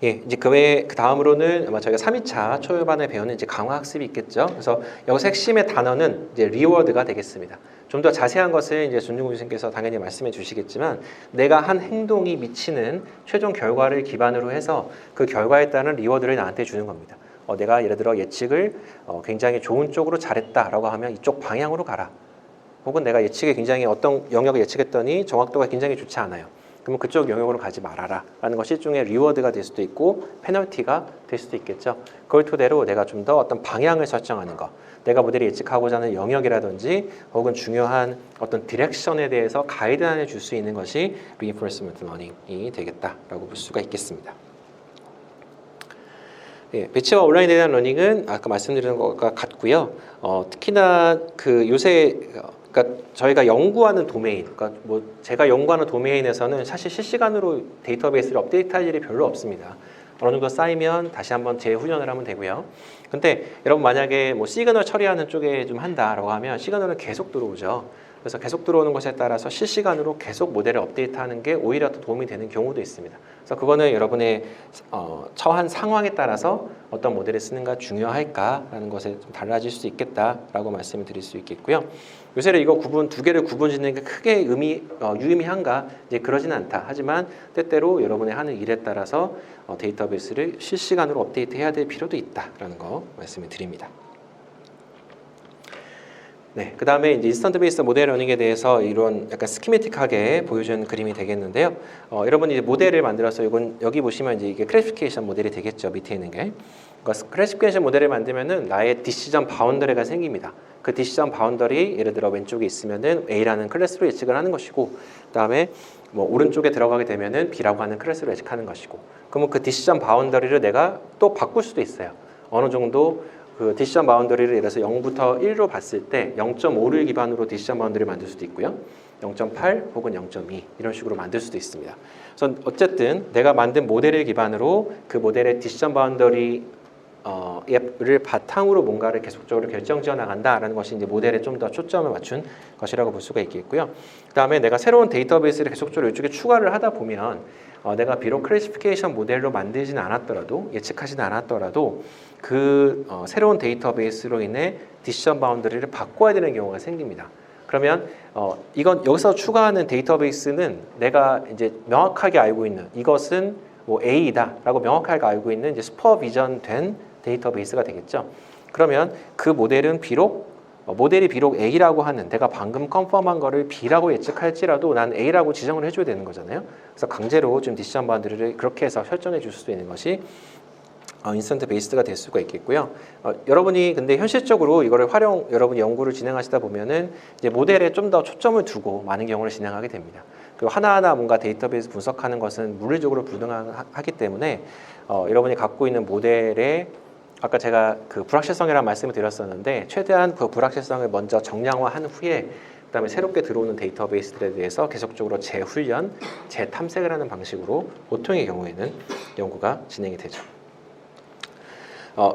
예, 이제 그 외에 그 다음으로는 아마 저희가 3.2차 초반에 배우는 이제 강화 학습이 있겠죠. 그래서 여기서 핵심의 단어는 이제 리워드가 되겠습니다. 좀 더 자세한 것을 이제 준중구 교수님께서 당연히 말씀해 주시겠지만 내가 한 행동이 미치는 최종 결과를 기반으로 해서 그 결과에 따른 리워드를 나한테 주는 겁니다. 내가 예를 들어 예측을 굉장히 좋은 쪽으로 잘했다라고 하면 이쪽 방향으로 가라. 혹은 내가 예측에 굉장히 어떤 영역을 예측했더니 정확도가 굉장히 좋지 않아요. 그러면 그쪽 영역으로 가지 말아라 라는 것이 일종의 리워드가 될 수도 있고 페널티가 될 수도 있겠죠. 그걸 토대로 내가 좀 더 어떤 방향을 설정하는 것, 내가 모델이 예측하고자 하는 영역이라든지 혹은 중요한 어떤 디렉션에 대해서 가이드라인을 줄 수 있는 것이 reinforcement learning이 되겠다라고 볼 수가 있겠습니다. 예, 배치와 온라인에 대한 러닝은 아까 말씀드린 것과 같고요. 특히나 그 요새 그러니까 저희가 연구하는 도메인, 그러니까 뭐 제가 연구하는 도메인에서는 사실 실시간으로 데이터베이스를 업데이트할 일이 별로 없습니다. 어느 정도 쌓이면 다시 한번 재훈련을 하면 되고요. 근데 여러분 만약에 뭐 시그널 처리하는 쪽에 좀 한다라고 하면 시그널은 계속 들어오죠. 그래서 계속 들어오는 것에 따라서 실시간으로 계속 모델을 업데이트하는 게 오히려 더 도움이 되는 경우도 있습니다. 그래서 그거는 여러분의 처한 상황에 따라서 어떤 모델을 쓰는가 중요할까라는 것에 좀 달라질 수 있겠다라고 말씀을 드릴 수 있겠고요. 요새는 이거 두 개를 구분짓는 게 크게 유의미한가? 이제 그러지는 않다. 하지만 때때로 여러분의 하는 일에 따라서 데이터베이스를 실시간으로 업데이트해야 될 필요도 있다라는 거 말씀을 드립니다. 네, 그 다음에 이제 인스턴트 베이스 모델 러닝에 대해서 이런 약간 스키매틱하게 보여주는 그림이 되겠는데요. 여러분이 이제 모델을 만들어서 이건 여기 보시면 이제 이게 클래시피케이션 모델이 되겠죠. 밑에 있는 게. 그러니까 클래시피케이션 모델을 만들면은 나의 디시전 바운더리가 생깁니다. 그 디시전 바운더리 예를 들어 왼쪽에 있으면은 A라는 클래스로 예측을 하는 것이고, 그다음에 뭐 오른쪽에 들어가게 되면은 B라고 하는 클래스로 예측하는 것이고, 그러면 그 디시전 바운더리를 내가 또 바꿀 수도 있어요. 어느 정도 그 디시전 바운더리를 예를 들어서 0부터 1로 봤을 때 0.5를 기반으로 디시전 바운더리를 만들 수도 있고요. 0.8 혹은 0.2 이런 식으로 만들 수도 있습니다. 그래서 어쨌든 내가 만든 모델을 기반으로 그 모델의 디시전 바운더리 를 바탕으로 뭔가를 계속적으로 결정지어 나간다라는 것이 이제 모델에 좀 더 초점을 맞춘 것이라고 볼 수가 있겠고요. 그다음에 내가 새로운 데이터베이스를 계속적으로 이쪽에 추가를 하다 보면 내가 비록 클래시피케이션 모델로 만들지는 않았더라도 예측하지는 않았더라도 그 새로운 데이터베이스로 인해 디시전 바운더리를 바꿔야 되는 경우가 생깁니다. 그러면 이건 여기서 추가하는 데이터베이스는 내가 이제 명확하게 알고 있는 이것은 뭐 A이다라고 명확하게 알고 있는 이제 슈퍼비전된 데이터베이스가 되겠죠. 그러면 그 모델은 모델이 비록 A라고 하는 내가 방금 컨펌한 거를 B라고 예측할지라도 난 A라고 지정을 해줘야 되는 거잖아요. 그래서 강제로 좀 디시전 바운더리를 그렇게 해서 설정해 줄 수도 있는 것이 인스턴트 베이스가 될 수가 있겠고요. 여러분이 근데 현실적으로 이거를 여러분이 연구를 진행하시다 보면은 이제 모델에 좀 더 초점을 두고 많은 경우를 진행하게 됩니다. 그리고 하나하나 뭔가 데이터베이스 분석하는 것은 물리적으로 불가능하기 때문에 여러분이 갖고 있는 모델에 아까 제가 그 불확실성이라는 말씀을 드렸었는데 최대한 그 불확실성을 먼저 정량화한 후에 그다음에 새롭게 들어오는 데이터베이스들에 대해서 계속적으로 재훈련, 재탐색을 하는 방식으로 보통의 경우에는 연구가 진행이 되죠.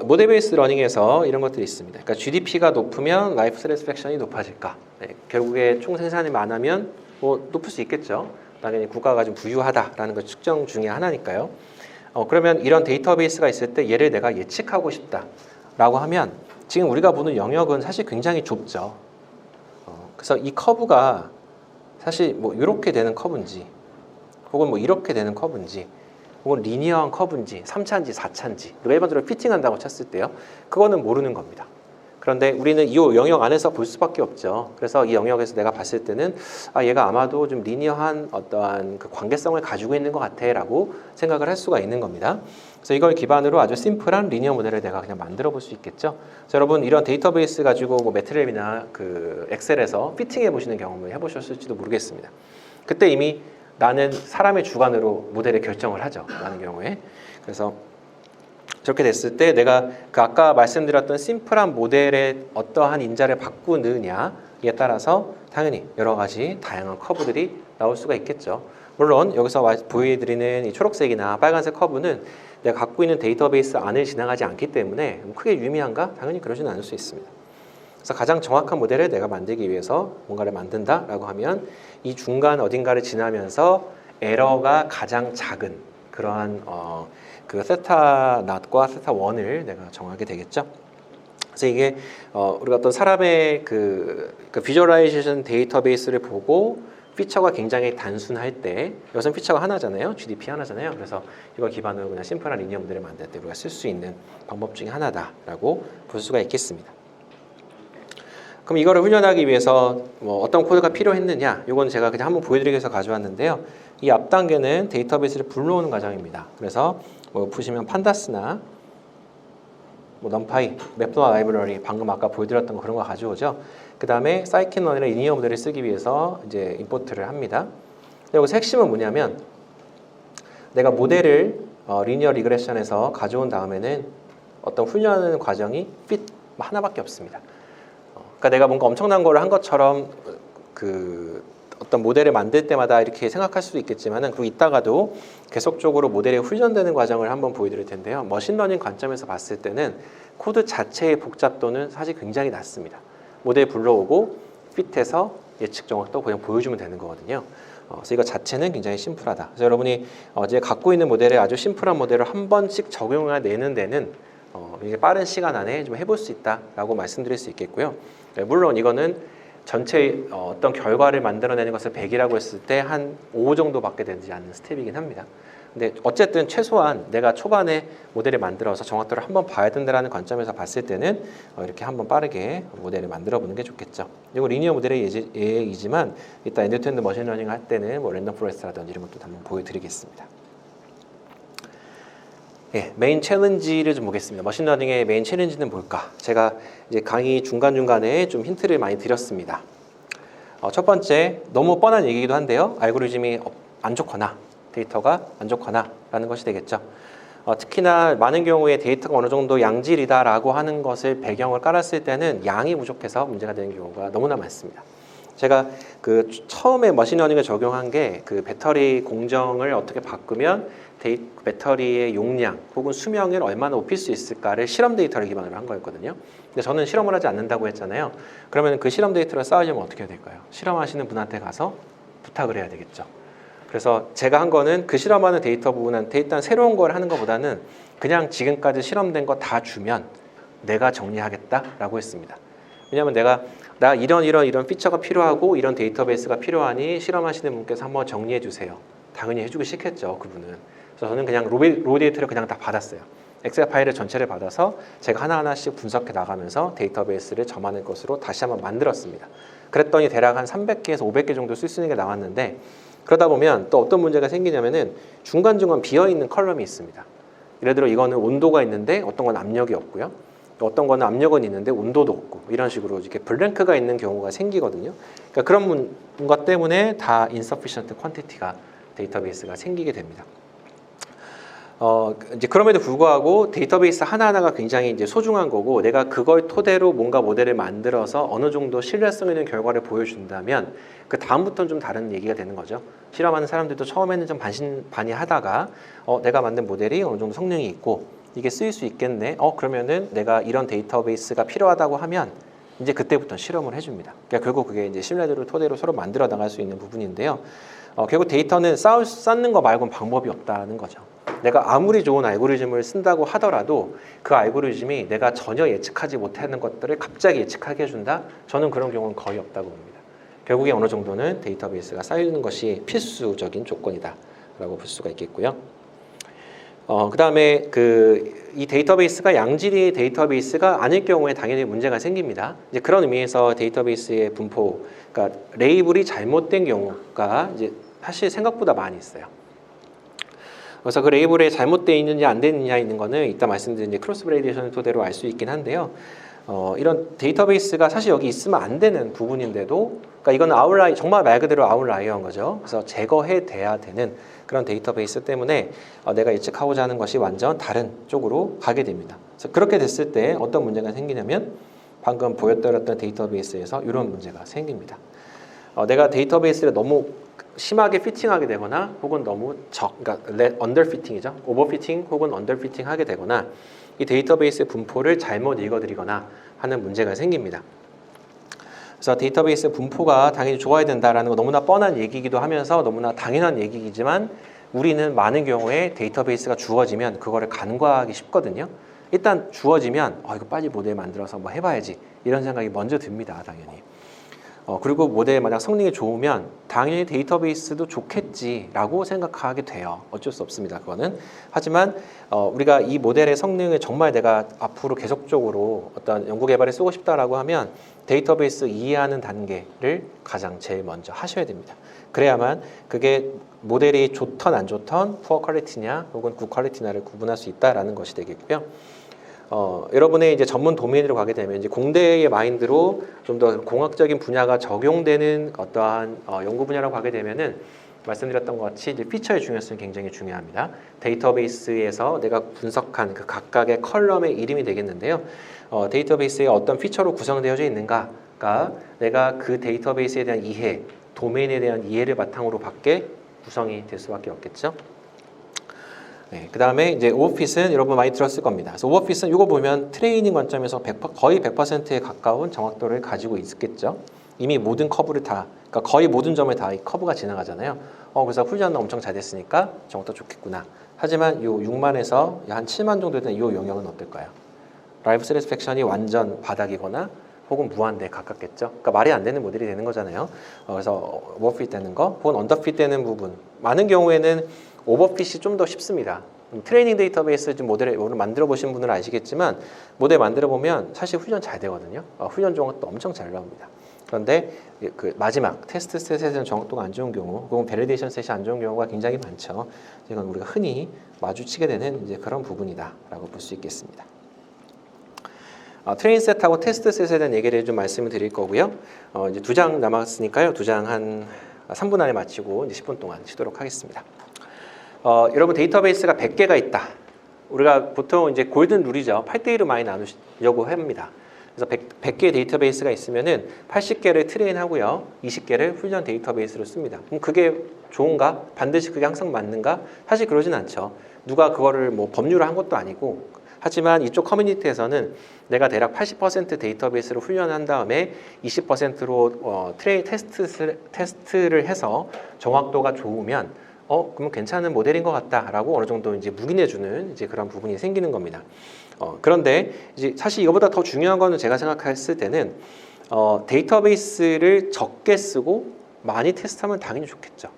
모델 베이스 러닝에서 이런 것들이 있습니다. 그러니까 GDP가 높으면 라이프 세티스팩션이 높아질까? 네, 결국에 총 생산이 많으면 뭐 높을 수 있겠죠. 당연히 국가가 좀 부유하다라는 것 측정 중에 하나니까요. 그러면 이런 데이터베이스가 있을 때 얘를 내가 예측하고 싶다라고 하면 지금 우리가 보는 영역은 사실 굉장히 좁죠. 그래서 이 커브가 사실 뭐 이렇게 되는 커브인지 혹은 뭐 이렇게 되는 커브인지 혹은 리니어한 커브인지 3차인지 4차인지 우리가 일반적으로 피팅한다고 쳤을 때요. 그거는 모르는 겁니다. 그런데 우리는 이 영역 안에서 볼 수밖에 없죠. 그래서 이 영역에서 내가 봤을 때는 얘가 아마도 좀 리니어한 어떠한 그 관계성을 가지고 있는 것 같아라고 생각을 할 수가 있는 겁니다. 그래서 이걸 기반으로 아주 심플한 리니어 모델을 내가 그냥 만들어 볼 수 있겠죠. 그래서 여러분 이런 데이터베이스 가지고 뭐 매트랩이나 그 엑셀에서 피팅해 보시는 경험을 해보셨을지도 모르겠습니다. 그때 이미 나는 사람의 주관으로 모델의 결정을 하죠. 라는 경우에. 그래서 저렇게 됐을 때 내가 그 아까 말씀드렸던 심플한 모델의 어떠한 인자를 바꾸느냐에 따라서 당연히 여러 가지 다양한 커브들이 나올 수가 있겠죠. 물론 여기서 보여드리는 이 초록색이나 빨간색 커브는 내가 갖고 있는 데이터베이스 안을 지나가지 않기 때문에 크게 유의미한가? 당연히 그러지는 않을 수 있습니다. 그래서 가장 정확한 모델을 내가 만들기 위해서 뭔가를 만든다라고 하면 이 중간 어딘가를 지나면서 에러가 가장 작은 그러한 그 세타 낫과 세타 원을 내가 정하게 되겠죠. 그래서 이게 우리가 어떤 사람의 그 비주얼라이제이션 데이터베이스를 보고 피처가 굉장히 단순할 때 여기서는 피처가 하나잖아요. GDP 하나잖아요. 그래서 이걸 기반으로 그냥 심플한 리니어 모델을 만들 때 우리가 쓸 수 있는 방법 중에 하나다라고 볼 수가 있겠습니다. 그럼 이거를 훈련하기 위해서 뭐 어떤 코드가 필요했느냐? 이건 제가 그냥 한번 보여드리기 위해서 가져왔는데요. 이 앞 단계는 데이터베이스를 불러오는 과정입니다. 그래서 뭐 보시면 판다스나 뭐 넘파이, 맵플롯 라이브러리 방금 아까 보여드렸던 거 그런 거 가져오죠. 그 다음에 사이킨런이나 리니어 모델을 쓰기 위해서 이제 임포트를 합니다. 여기서 핵심은 뭐냐면 내가 모델을 리니어 리그레션에서 가져온 다음에는 어떤 훈련하는 과정이 핏 하나밖에 없습니다. 그러니까 내가 뭔가 엄청난 거를 한 것처럼 그 어떤 모델을 만들 때마다 이렇게 생각할 수도 있겠지만은 그리고 이따가도 계속적으로 모델이 훈련되는 과정을 한번 보여드릴 텐데요. 머신러닝 관점에서 봤을 때는 코드 자체의 복잡도는 사실 굉장히 낮습니다. 모델 불러오고 핏해서 예측 정확도 그냥 보여주면 되는 거거든요. 그래서 이거 자체는 굉장히 심플하다. 그래서 여러분이 이제 갖고 있는 모델에 아주 심플한 모델을 한 번씩 적용해내는 데는 이게 빠른 시간 안에 좀 해볼 수 있다라고 말씀드릴 수 있겠고요. 네, 물론 이거는 전체 어떤 결과를 만들어내는 것을 100이라고 했을 때 한 5 정도밖에 되지 않는 스텝이긴 합니다. 근데 어쨌든 최소한 내가 초반에 모델을 만들어서 정확도를 한번 봐야 된다는 관점에서 봤을 때는 이렇게 한번 빠르게 모델을 만들어 보는 게 좋겠죠. 이거 리니어 모델의 예이지만 이따 엔드-투-엔드 머신러닝 할 때는 뭐 랜덤 포레스트라든지 이런 것도 한번 보여드리겠습니다. 예, 메인 챌린지를 좀 보겠습니다. 머신러닝의 메인 챌린지는 뭘까? 제가 이제 강의 중간중간에 좀 힌트를 많이 드렸습니다. 첫 번째, 너무 뻔한 얘기이기도 한데요. 알고리즘이 안 좋거나 데이터가 안 좋거나 라는 것이 되겠죠. 특히나 많은 경우에 데이터가 어느 정도 양질이다라고 하는 것을 배경을 깔았을 때는 양이 부족해서 문제가 되는 경우가 너무나 많습니다. 제가 그 처음에 머신러닝을 적용한 게 그 배터리 공정을 어떻게 바꾸면 배터리의 용량 혹은 수명을 얼마나 높일 수 있을까를 실험 데이터를 기반으로 한 거였거든요. 근데 저는 실험을 하지 않는다고 했잖아요. 그러면 그 실험 데이터를 쌓으려면 어떻게 해야 될까요? 실험하시는 분한테 가서 부탁을 해야 되겠죠. 그래서 제가 한 거는 그 실험하는 데이터 부분한테 일단 새로운 걸 하는 것보다는 그냥 지금까지 실험된 거 다 주면 내가 정리하겠다라고 했습니다. 왜냐하면 나 이런 피처가 필요하고 이런 데이터베이스가 필요하니 실험하시는 분께서 한번 정리해 주세요. 당연히 해주기 싫겠죠, 그분은. 그래서 저는 그냥 로 데이터를 그냥 다 받았어요. 엑셀 파일을 전체를 받아서 제가 하나하나씩 분석해 나가면서 데이터베이스를 점하는 것으로 다시 한번 만들었습니다. 그랬더니 대략 한 300개에서 500개 정도 쓸 수 있는 게 나왔는데 그러다 보면 또 어떤 문제가 생기냐면은 중간중간 비어있는 컬럼이 있습니다. 예를 들어 이거는 온도가 있는데 어떤 건 압력이 없고요. 어떤 거는 압력은 있는데 온도도 없고 이런 식으로 이렇게 블랭크가 있는 경우가 생기거든요. 그러니까 그런 것 때문에 다 insufficient quantity가 데이터베이스가 생기게 됩니다. 이제 그럼에도 불구하고 데이터베이스 하나하나가 굉장히 이제 소중한 거고 내가 그걸 토대로 뭔가 모델을 만들어서 어느 정도 신뢰성 있는 결과를 보여준다면 그 다음부터는 좀 다른 얘기가 되는 거죠. 실험하는 사람들도 처음에는 좀 반신반의하다가 내가 만든 모델이 어느 정도 성능이 있고 이게 쓰일 수 있겠네. 그러면은 내가 이런 데이터베이스가 필요하다고 하면 이제 그때부터 실험을 해줍니다. 그러니까 결국 그게 이제 신뢰도를 토대로 서로 만들어 나갈 수 있는 부분인데요. 결국 데이터는 쌓는 거 말고는 방법이 없다는 거죠. 내가 아무리 좋은 알고리즘을 쓴다고 하더라도 그 알고리즘이 내가 전혀 예측하지 못하는 것들을 갑자기 예측하게 해준다? 저는 그런 경우는 거의 없다고 봅니다. 결국에 어느 정도는 데이터베이스가 쌓이는 것이 필수적인 조건이다 라고 볼 수가 있겠고요. 그 다음에 이 데이터베이스가 양질의 데이터베이스가 아닐 경우에 당연히 문제가 생깁니다. 이제 그런 의미에서 데이터베이스의 분포, 그러니까 레이블이 잘못된 경우가 이제 사실 생각보다 많이 있어요. 그래서 그 레이블에 잘못되어 있느냐 안 되느냐 있는 거는 이따 말씀드린 이제 크로스 브레이디에이션을 토대로 알 수 있긴 한데요. 이런 데이터베이스가 사실 여기 있으면 안 되는 부분인데도, 그러니까 이건 아웃라이어, 정말 말 그대로 아웃라이어인 거죠. 그래서 제거해 돼야 되는 그런 데이터베이스 때문에 내가 예측하고자 하는 것이 완전 다른 쪽으로 가게 됩니다. 그래서 그렇게 됐을 때 어떤 문제가 생기냐면 방금 보여드렸던 데이터베이스에서 이런 문제가 생깁니다. 내가 데이터베이스를 너무 심하게 피팅하게 되거나 혹은 너무 그러니까 언더피팅이죠. 오버피팅 혹은 언더피팅 하게 되거나 이 데이터베이스의 분포를 잘못 읽어드리거나 하는 문제가 생깁니다. 그래서 데이터베이스 분포가 당연히 좋아야 된다라는 거 너무나 뻔한 얘기이기도 하면서 너무나 당연한 얘기이지만 우리는 많은 경우에 데이터베이스가 주어지면 그거를 간과하기 쉽거든요. 일단 주어지면 이거 빨리 모델 만들어서 뭐 해봐야지 이런 생각이 먼저 듭니다. 당연히. 그리고 모델 만약 성능이 좋으면 당연히 데이터베이스도 좋겠지라고 생각하게 돼요. 어쩔 수 없습니다. 그거는. 하지만 우리가 이 모델의 성능을 정말 내가 앞으로 계속적으로 어떤 연구 개발에 쓰고 싶다라고 하면 데이터베이스 이해하는 단계를 가장 제일 먼저 하셔야 됩니다. 그래야만 그게 모델이 좋던 안 좋던 푸어 퀄리티냐 혹은 굿 퀄리티냐를 구분할 수 있다라는 것이 되겠고요. 여러분의 이제 전문 도메인으로 가게 되면 이제 공대의 마인드로 좀 더 공학적인 분야가 적용되는 어떠한 연구 분야라고 가게 되면은 말씀드렸던 것 같이 이제 피처의 중요성이 굉장히 중요합니다. 데이터베이스에서 내가 분석한 그 각각의 컬럼의 이름이 되겠는데요. 데이터베이스에 어떤 피처로 구성되어져 있는가가 내가 그 데이터베이스에 대한 이해 도메인에 대한 이해를 바탕으로 밖에 구성이 될 수밖에 없겠죠. 네, 그 다음에 이제 오버핏은 여러분 많이 들었을 겁니다. 그래서 오버핏은 이거 보면 트레이닝 관점에서 거의 100%에 가까운 정확도를 가지고 있겠죠. 이미 모든 커브를 다, 그러니까 거의 모든 점을 다 이 커브가 지나가잖아요. 그래서 훈련도 엄청 잘 됐으니까 정확도 좋겠구나. 하지만 요 6만에서 한 7만 정도 되는 이 영역은 어떨까요? 라이프 세티스팩션이 완전 바닥이거나 혹은 무한대에 가깝겠죠. 그러니까 말이 안 되는 모델이 되는 거잖아요. 그래서 오버핏 되는 거, 혹은 언더핏 되는 부분. 많은 경우에는 오버핏이 좀 더 쉽습니다. 트레이닝 데이터베이스 좀 모델을 오늘 만들어 보신 분들은 아시겠지만 모델 만들어 보면 사실 훈련 잘 되거든요. 훈련 정확도 엄청 잘 나옵니다. 그런데 그 마지막 테스트 셋에서는 정확도가 안 좋은 경우, 혹은 밸리데이션 셋이 안 좋은 경우가 굉장히 많죠. 이건 우리가 흔히 마주치게 되는 이제 그런 부분이다라고 볼 수 있겠습니다. 트레인 셋하고 테스트 셋에 대한 얘기를 좀 말씀을 드릴 거고요. 이제 2장 남았으니까요. 2장 한 3분 안에 마치고 이제 10분 동안 쉬도록 하겠습니다. 여러분 데이터베이스가 100개가 있다. 우리가 보통 이제 골든 룰이죠. 8대1로 많이 나누려고 합니다. 그래서 100개의 데이터베이스가 있으면은 80개를 트레인하고요. 20개를 훈련 데이터베이스로 씁니다. 그럼 그게 좋은가? 반드시 그게 항상 맞는가? 사실 그러진 않죠. 누가 그거를 뭐 법률을 한 것도 아니고, 하지만 이쪽 커뮤니티에서는 내가 대략 80% 데이터베이스로 훈련한 다음에 20%로 테스트를 해서 정확도가 좋으면 그러면 괜찮은 모델인 것 같다라고 어느 정도 이제 묵인해주는 이제 그런 부분이 생기는 겁니다. 그런데 이제 사실 이거보다 더 중요한 거는 제가 생각했을 때는 데이터베이스를 적게 쓰고 많이 테스트하면 당연히 좋겠죠.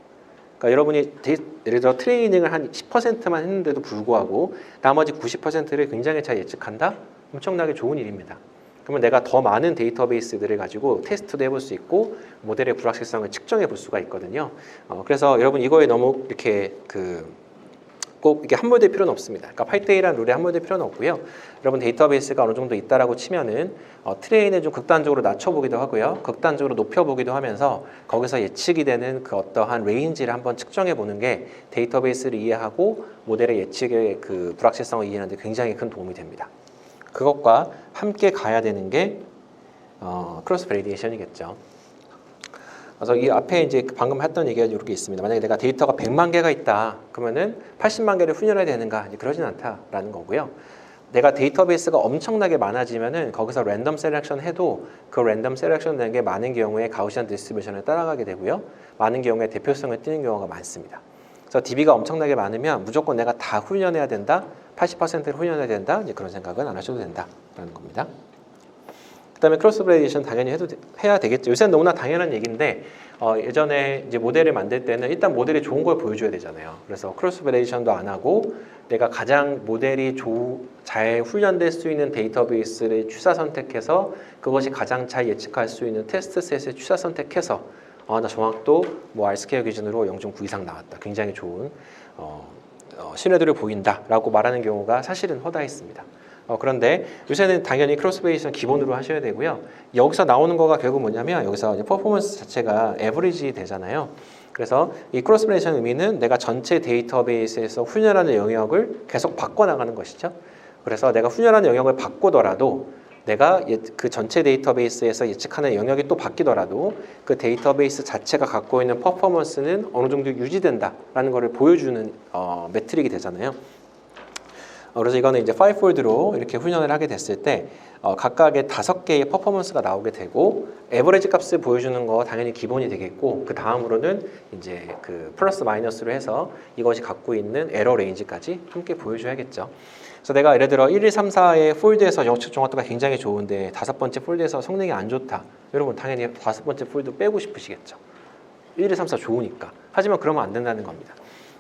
그러니까 여러분이 예를 들어 트레이닝을 한 10%만 했는데도 불구하고 나머지 90%를 굉장히 잘 예측한다? 엄청나게 좋은 일입니다. 그러면 내가 더 많은 데이터베이스들을 가지고 테스트도 해볼 수 있고 모델의 불확실성을 측정해 볼 수가 있거든요. 그래서 여러분 이거에 너무 이렇게 꼭 이게 함몰될 필요는 없습니다. 그러니까 8대1이라는 룰에 함몰될 필요는 없고요. 여러분 데이터베이스가 어느 정도 있다라고 치면은 트레인을 좀 극단적으로 낮춰보기도 하고요. 극단적으로 높여보기도 하면서 거기서 예측이 되는 그 어떠한 레인지를 한번 측정해 보는 게 데이터베이스를 이해하고 모델의 예측의 그 불확실성을 이해하는 데 굉장히 큰 도움이 됩니다. 그것과 함께 가야 되는 게 크로스 밸리데이션이겠죠. 그래서 이 앞에 이제 방금 했던 얘기가 이렇게 있습니다. 만약에 내가 데이터가 100만 개가 있다. 그러면은 80만 개를 훈련해야 되는가? 이제 그러진 않다라는 거고요. 내가 데이터베이스가 엄청나게 많아지면은 거기서 랜덤 셀렉션 해도 그 랜덤 셀렉션 되는 게 많은 경우에 가우시안 디스트리뷰션을 따라가게 되고요. 많은 경우에 대표성을 띠는 경우가 많습니다. 그래서 DB가 엄청나게 많으면 무조건 내가 다 훈련해야 된다. 80%를 훈련해야 된다. 이제 그런 생각은 안 하셔도 된다라는 겁니다. 그다음에 크로스 밸리데이션 당연히 해야 되겠죠. 요새는 너무나 당연한 얘기인데 예전에 이제 모델을 만들 때는 일단 모델이 좋은 걸 보여줘야 되잖아요. 그래서 크로스 밸리데이션도 안 하고 내가 가장 모델이 잘 훈련될 수 있는 데이터베이스를 취사 선택해서 그것이 가장 잘 예측할 수 있는 테스트 셋을 취사 선택해서 나 정확도 뭐 R스퀘어 기준으로 0.9 이상 나왔다. 굉장히 좋은 신뢰도를 보인다라고 말하는 경우가 사실은 허다했습니다. 그런데 요새는 당연히 크로스 밸리데이션 기본으로 하셔야 되고요. 여기서 나오는 거가 결국 뭐냐면 여기서 이제 퍼포먼스 자체가 에버리지 되잖아요. 그래서 이 크로스 밸리데이션 의미는 내가 전체 데이터베이스에서 훈련하는 영역을 계속 바꿔나가는 것이죠. 그래서 내가 훈련하는 영역을 바꾸더라도 내가 그 전체 데이터베이스에서 예측하는 영역이 또 바뀌더라도 그 데이터베이스 자체가 갖고 있는 퍼포먼스는 어느 정도 유지된다라는 것을 보여주는 매트릭이 되잖아요. 그래서 이거는 이제 5폴드로 이렇게 훈련을 하게 됐을 때 각각의 5개의 퍼포먼스가 나오게 되고 에버리지 값을 보여주는 거 당연히 기본이 되겠고 그 다음으로는 이제 그 플러스 마이너스로 해서 이것이 갖고 있는 에러 레인지까지 함께 보여줘야겠죠. 그래서 내가 예를 들어 1, 2, 3, 4의 폴드에서 예측 정확도가 굉장히 좋은데 5번째 폴드에서 성능이 안 좋다. 여러분 당연히 5번째 폴드 빼고 싶으시겠죠. 1, 2, 3, 4 좋으니까. 하지만 그러면 안 된다는 겁니다.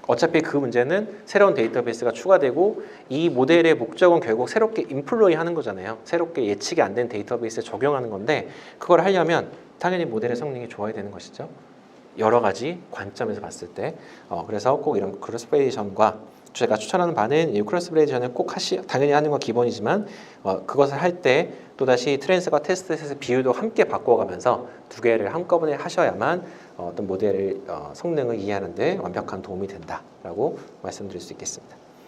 어차피 그 문제는 새로운 데이터베이스가 추가되고 이 모델의 목적은 결국 새롭게 인플로이 하는 거잖아요. 새롭게 예측이 안 된 데이터베이스에 적용하는 건데 그걸 하려면 당연히 모델의 성능이 좋아야 되는 것이죠. 여러 가지 관점에서 봤을 때 그래서 꼭 이런 크로스 밸리데이션과 제가 추천하는 바는 이 크로스 밸리데이션을 꼭 당연히 하는 건 기본이지만 그것을 할 때 또다시 트랜스과 테스트셋의 비율도 함께 바꿔가면서 두 개를 한꺼번에 하셔야만 어떤 모델의 성능을 이해하는 데 완벽한 도움이 된다라고 말씀드릴 수 있겠습니다.